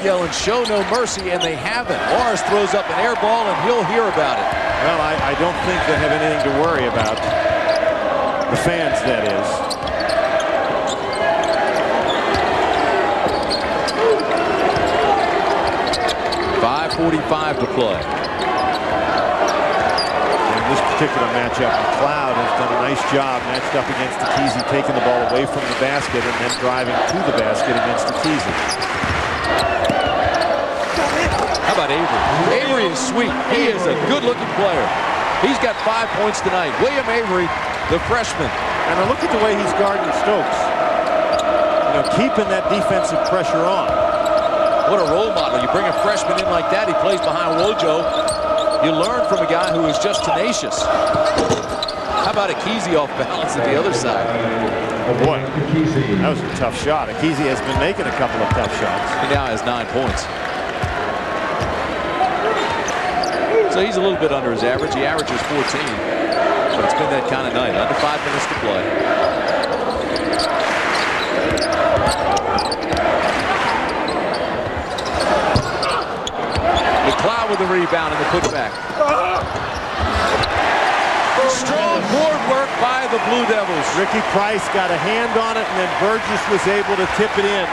yelling, "Show no mercy," and they haven't. Morris throws up an air ball, and he'll hear about it. Well, I don't think they have anything to worry about. The fans, that is. .5:45 to play. In this particular matchup, McLeod has done a nice job matched up against Akese, taking the ball away from the basket and then driving to the basket against Akese. How about Avery? Avery is sweet. He is a good-looking player. He's got 5 points tonight. William Avery, the freshman. And I look at the way he's guarding Stokes. You know, keeping that defensive pressure on. What a role model. You bring a freshman in like that, he plays behind Wojo. You learn from a guy who is just tenacious. How about Akese off balance at the other side? Oh boy, that was a tough shot. Akese has been making a couple of tough shots. He now has 9 points. So he's a little bit under his average. He averages 14. But it's been that kind of night. Under 5 minutes to play. McLeod with the rebound and the putback. Strong board work by the Blue Devils. Ricky Price got a hand on it, and then Burgess was able to tip it in.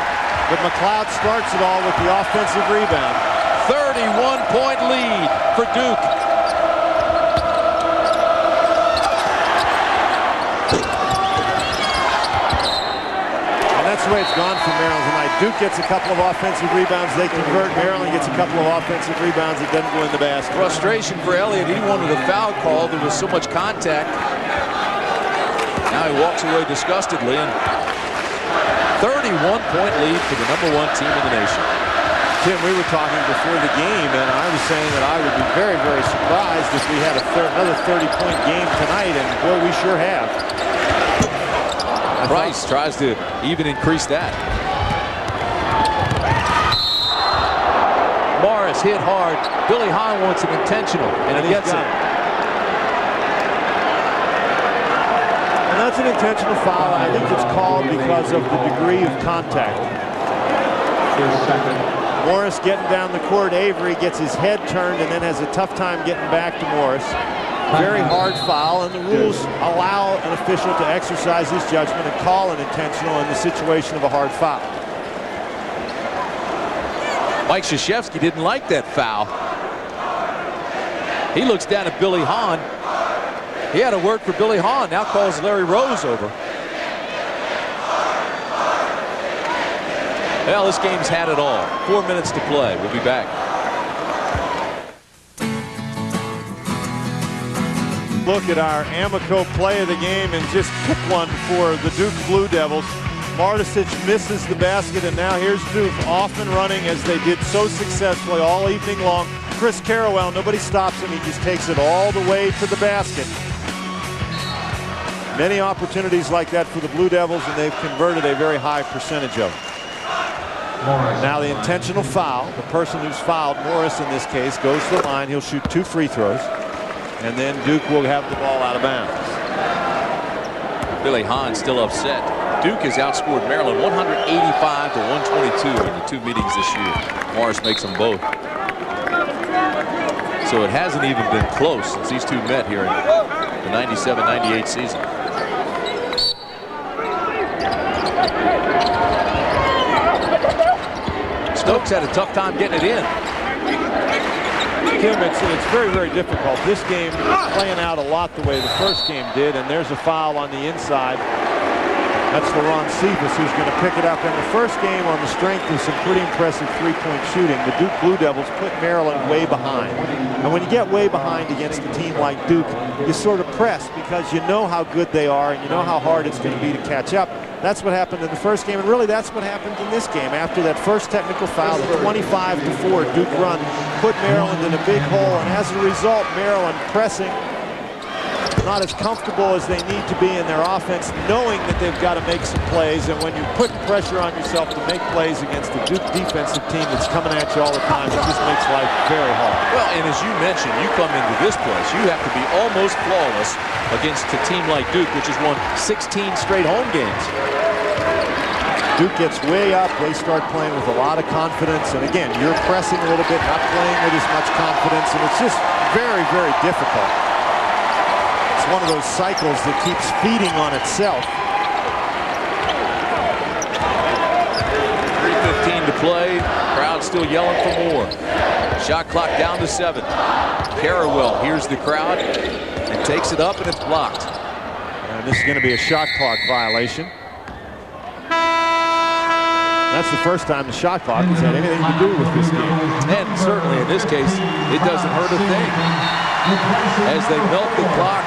But McLeod starts it all with the offensive rebound. 31-point lead for Duke. And that's the way it's gone for Maryland tonight. Duke gets a couple of offensive rebounds. They convert. Maryland gets a couple of offensive rebounds. It doesn't go in the basket. Frustration for Elliott. He wanted a foul call. There was so much contact. Now he walks away disgustedly. And 31-point lead for the #1 team in the nation. Tim, we were talking before the game, and I was saying that I would be very, very surprised if we had another 30-point game tonight, and boy, we sure have. Price tries to even increase that. Morris hit hard. Billy Hahn wants it intentional, and he gets it. And that's an intentional foul. I think it's called because of the degree of contact. Morris getting down the court. Avery gets his head turned and then has a tough time getting back to Morris. Very hard foul, and the rules allow an official to exercise his judgment and call an intentional in the situation of a hard foul. Mike Krzyzewski didn't like that foul. He looks down at Billy Hahn. He had a word for Billy Hahn. Now calls Larry Rose over. Well, this game's had it all. 4 minutes to play. We'll be back. Look at our Amico play of the game and just pick one for the Duke Blue Devils. Martisic misses the basket, and now here's Duke off and running as they did so successfully all evening long. Chris Carrawell, nobody stops him. He just takes it all the way to the basket. Many opportunities like that for the Blue Devils, and they've converted a very high percentage of them. Now the intentional foul, the person who's fouled, Morris in this case, goes to the line. He'll shoot 2 free throws, and then Duke will have the ball out of bounds. Billy Hahn still upset. Duke has outscored Maryland 185 to 122 in the 2 meetings this year. Morris makes them both. So it hasn't even been close since these two met here in the 97-98 season. Stokes had a tough time getting it in. Tim, it's very, very difficult. This game is playing out a lot the way the first game did, and there's a foul on the inside. That's LaRon Cephas who's going to pick it up. In the first game, on the strength of some pretty impressive three-point shooting, the Duke Blue Devils put Maryland way behind. And when you get way behind against a team like Duke, you sort of press because you know how good they are and you know how hard it's going to be to catch up. That's what happened in the first game, and really that's what happened in this game. After that first technical foul, the 25-4 Duke run put Maryland in a big hole, and as a result, Maryland pressing, not as comfortable as they need to be in their offense, knowing that they've got to make some plays. And when you're putting pressure on yourself to make plays against the Duke defensive team that's coming at you all the time, it just makes life very hard. Well, and as you mentioned, you come into this place, you have to be almost flawless against a team like Duke, which has won 16 straight home games. Duke gets way up, they start playing with a lot of confidence. And again, you're pressing a little bit, not playing with as much confidence, and it's just very, very difficult. It's one of those cycles that keeps feeding on itself. 3:15 to play. Crowd still yelling for more. Shot clock down to 7. Carrawell hears the crowd and takes it up, and it's blocked. And this is going to be a shot clock violation. That's the first time the shot clock has had anything to do with this game. And certainly in this case, it doesn't hurt a thing. As they melt the clock,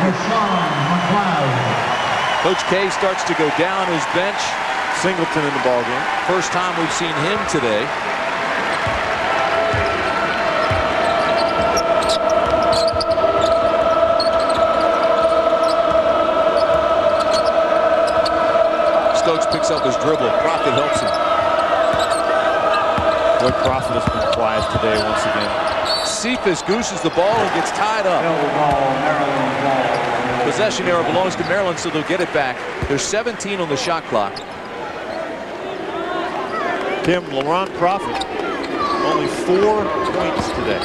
Coach K starts to go down his bench. Singleton in the ballgame. First time we've seen him today. Stokes picks up his dribble. Profit helps him. Boy, Profit has been quiet today once again. Cephas gooses the ball and gets tied up. Possession error belongs to Maryland, so they'll get it back. There's 17 on the shot clock. Tim, Laurent Profit, only 4 points today.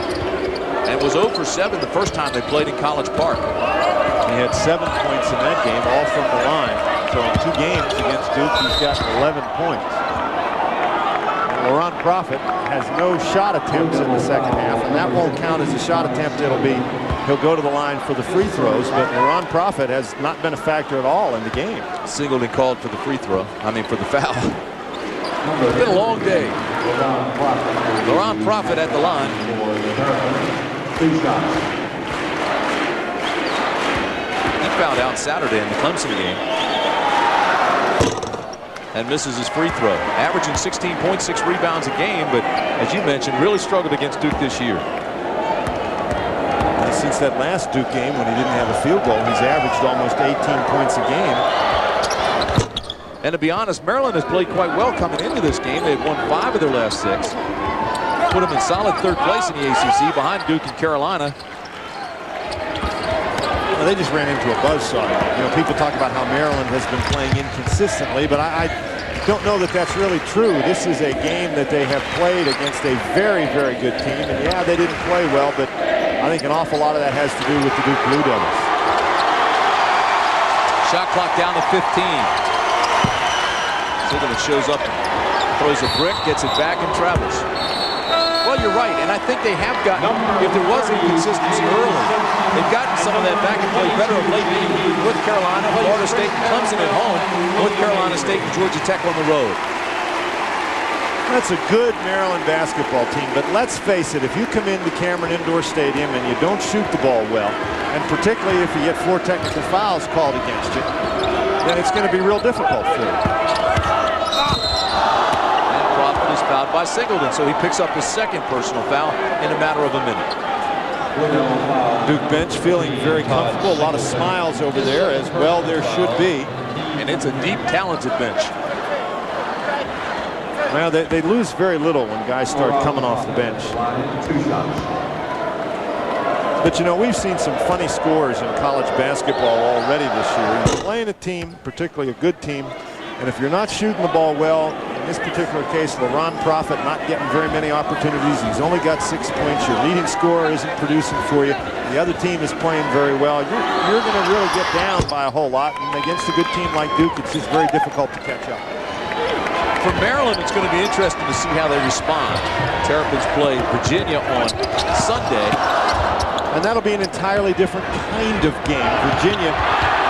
And was 0 for 7 the first time they played in College Park. He had 7 points in that game, all from the line. So in 2 games against Duke, he's got 11 points. And Laurent Profit has no shot attempts in the second half, and that won't count as a shot attempt. He'll go to the line for the free throws, but Laurent Profit has not been a factor at all in the game. Singleton called for the free throw. I mean, for the foul. It's been a long day. Laurent Profit at the line. 2 shots. He fouled out Saturday in the Clemson game. And misses his free throw. Averaging 16.6 rebounds a game, but as you mentioned, really struggled against Duke this year. And since that last Duke game when he didn't have a field goal, he's averaged almost 18 points a game. And to be honest, Maryland has played quite well coming into this game. They've won 5 of their last 6. Put them in solid 3rd place in the ACC behind Duke and Carolina. Well, they just ran into a buzzsaw. You know, people talk about how Maryland has been playing inconsistently, but I don't know that that's really true. This is a game that they have played against a very, very good team. And yeah, they didn't play well, but I think an awful lot of that has to do with the Duke Blue Devils. Shot clock down to 15. Singleton shows up, throws a brick, gets it back, and travels. Well, you're right, and I think they have gotten, if there was inconsistency early, they've gotten some of that back and played better of late. North Carolina, Florida State, and Clemson at home. North Carolina State and Georgia Tech on the road. That's a good Maryland basketball team, but let's face it, if you come into Cameron Indoor Stadium and you don't shoot the ball well, and particularly if you get 4 technical fouls called against you, then it's going to be real difficult for you. Fouled by Singleton, so he picks up his 2nd personal foul in a matter of a minute. Duke bench feeling very comfortable. A lot of smiles over there, as well there should be. And it's a deep, talented bench. Well, they lose very little when guys start coming off the bench. 2 shots. But you know, we've seen some funny scores in college basketball already this year. You're playing a team, particularly a good team, and if you're not shooting the ball well, in this particular case, Laurent Profit not getting very many opportunities. He's only got 6 points. Your leading scorer isn't producing for you. The other team is playing very well. You're going to really get down by a whole lot. And against a good team like Duke, it's just very difficult to catch up. For Maryland, it's going to be interesting to see how they respond. Terrapins play Virginia on Sunday. And that'll be an entirely different kind of game. Virginia,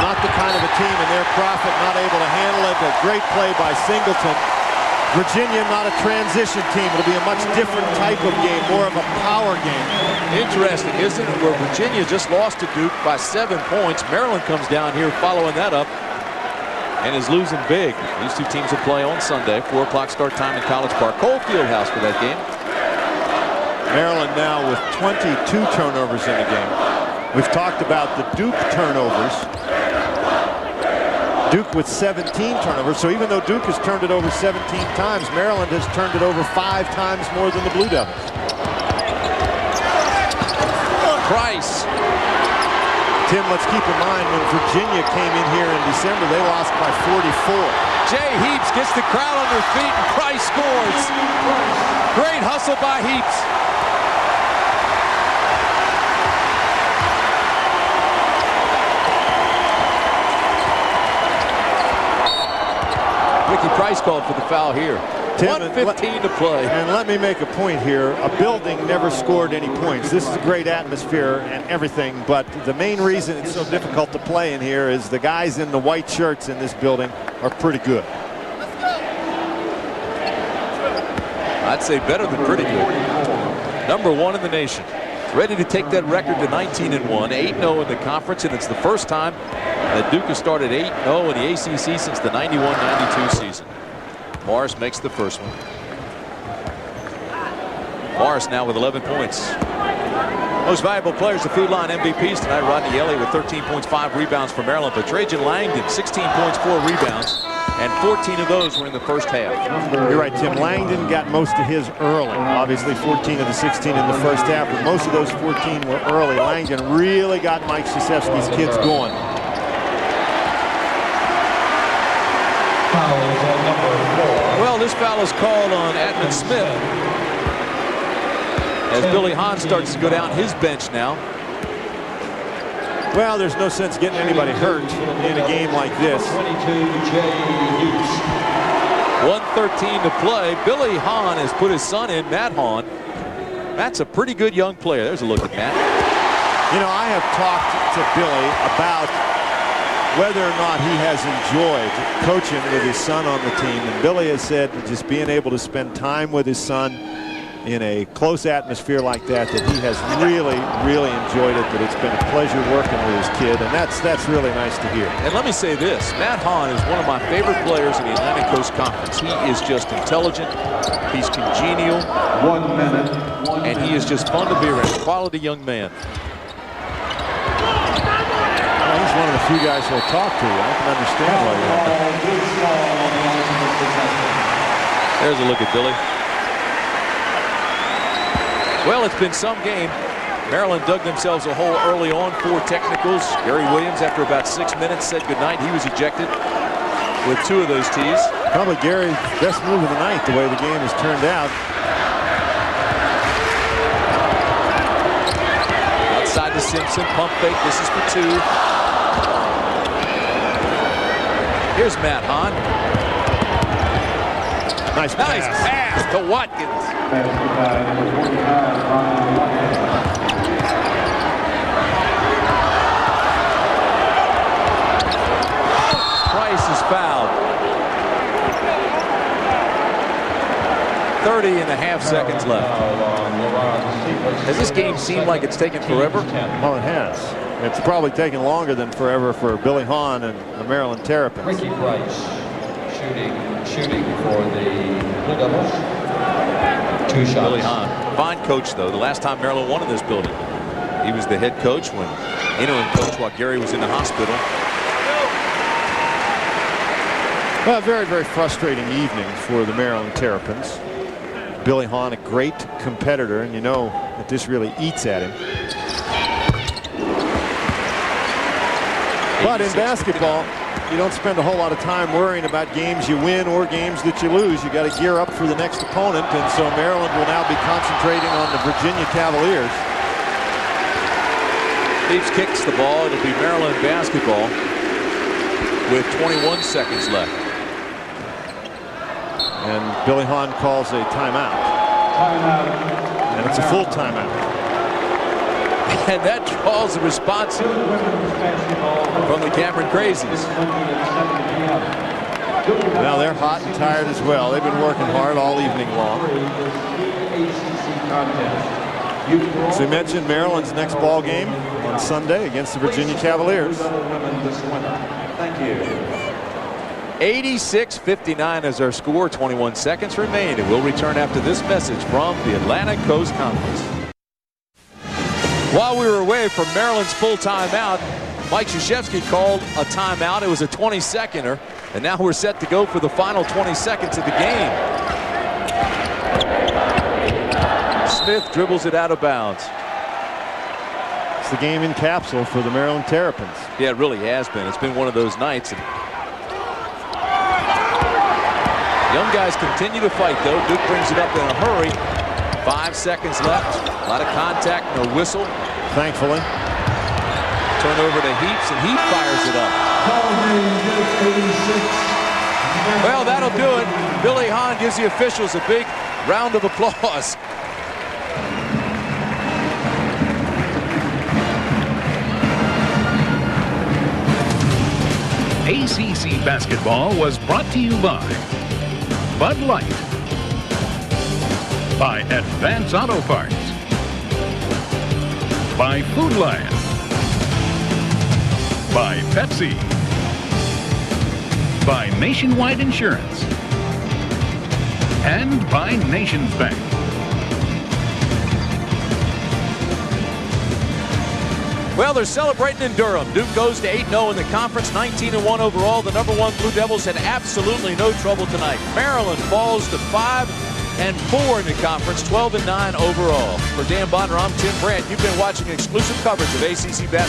not the kind of a team, and their Profit not able to handle it. A great play by Singleton. Virginia, not a transition team. It'll be a much different type of game, more of a power game. Interesting, isn't it? Where Virginia just lost to Duke by 7 points. Maryland comes down here following that up and is losing big. These 2 teams will play on Sunday, 4 o'clock start time in College Park. Cole Fieldhouse for that game. Maryland now with 22 turnovers in the game. We've talked about the Duke turnovers. Duke with 17 turnovers. So even though Duke has turned it over 17 times, Maryland has turned it over 5 times more than the Blue Devils. Price Tim, let's keep in mind when Virginia came in here in December, they lost by 44. Jay Heaps gets the crowd on their feet, and Price scores. Great hustle by Heaps. Ricky Price called for the foul here. Tim, 1:15 to play. And let me make a point here. A building never scored any points. This is a great atmosphere and everything, but the main reason it's so difficult to play in here is the guys in the white shirts in this building are pretty good. I'd say better than pretty good. #1 in the nation. Ready to take that record to 19-1, 8-0 in the conference, and it's the first time that Duke has started 8-0 in the ACC since the 91-92 season. Morris makes the first one. Morris now with 11 points. Most valuable players, the Food Line MVPs tonight. Rodney Elliott with 13 points, 5 rebounds for Maryland. But Trajan Langdon, 16 points, 4 rebounds. And 14 of those were in the first half. You're right, Tim. Langdon got most of his early. Obviously 14 of the 16 in the first half, but most of those 14 were early. Langdon really got Mike Krzyzewski's kids going. Well, this foul is called on Atman Smith as Billy Hahn starts to go down his bench now. Well, there's no sense getting anybody hurt in a game like this. 1:13 to play. Billy Hahn has put his son in, Matt Hahn. Matt's a pretty good young player. There's a look at Matt. You know, I have talked to Billy about whether or not he has enjoyed coaching with his son on the team. And Billy has said just being able to spend time with his son in a close atmosphere like that he has really enjoyed it, that it's been a pleasure working with his kid, and that's really nice to hear. And let me say this, Matt Hahn is one of my favorite players in the Atlantic Coast Conference. He is just intelligent, he's congenial, 1 minute. and he is just fun to be around. Quality young man. Well, he's one of the few guys who'll talk to you. I can understand why you're. There's a look at Billy. Well, it's been some game. Maryland dug themselves a hole early on, 4 technicals. Gary Williams, after about 6 minutes, said goodnight. He was ejected with 2 of those tees. Probably Gary's best move of the night, the way the game has turned out. Outside to Simpson, pump fake. This is for 2. Here's Matt Hahn. Nice pass to Watkins. Price is fouled. 30.5 seconds left. Has this game seemed like it's taken forever? Well, it has. It's probably taken longer than forever for Billy Hahn and the Maryland Terrapins. Ricky Price shooting for the Blue Devils. 2 shots. Billy Hahn, fine coach though. The last time Maryland won in this building, he was the head coach when interim coach while Gary was in the hospital. Well, very frustrating evening for the Maryland Terrapins. Billy Hahn, a great competitor, and you know that this really eats at him. But in basketball, you don't spend a whole lot of time worrying about games you win or games that you lose. You got to gear up for the next opponent, and so Maryland will now be concentrating on the Virginia Cavaliers. Leafs kicks the ball. It'll be Maryland basketball with 21 seconds left. And Billy Hahn calls a timeout. And it's a full timeout. And that draws a response from the Cameron Crazies. Now they're hot and tired as well. They've been working hard all evening long. As we mentioned, Maryland's next ball game on Sunday against the Virginia Cavaliers. Thank you. 86-59 is our score. 21 seconds remain. And we'll return after this message from the Atlantic Coast Conference. While we were away from Maryland's full timeout, Mike Krzyzewski called a timeout. It was a 20-seconder, and now we're set to go for the final 20 seconds of the game. Smith dribbles it out of bounds. It's the game in capsule for the Maryland Terrapins. Yeah, it really has been. It's been one of those nights. And young guys continue to fight, though. Duke brings it up in a hurry. 5 seconds left. A lot of contact, no whistle. Thankfully. Turnover to Heaps, and he fires it up. Well, that'll do it. Billy Hahn gives the officials a big round of applause. ACC basketball was brought to you by Bud Light, by Advance Auto Parts, by Food Lion, by Pepsi, by Nationwide Insurance, and by Nations Bank. Well, they're celebrating in Durham. Duke goes to 8-0 in the conference, 19-1 overall. The #1 Blue Devils had absolutely no trouble tonight. Maryland falls to 5-4 in the conference, 12-9 overall. For Dan Bonner, I'm Tim Brandt. You've been watching exclusive coverage of ACC basketball.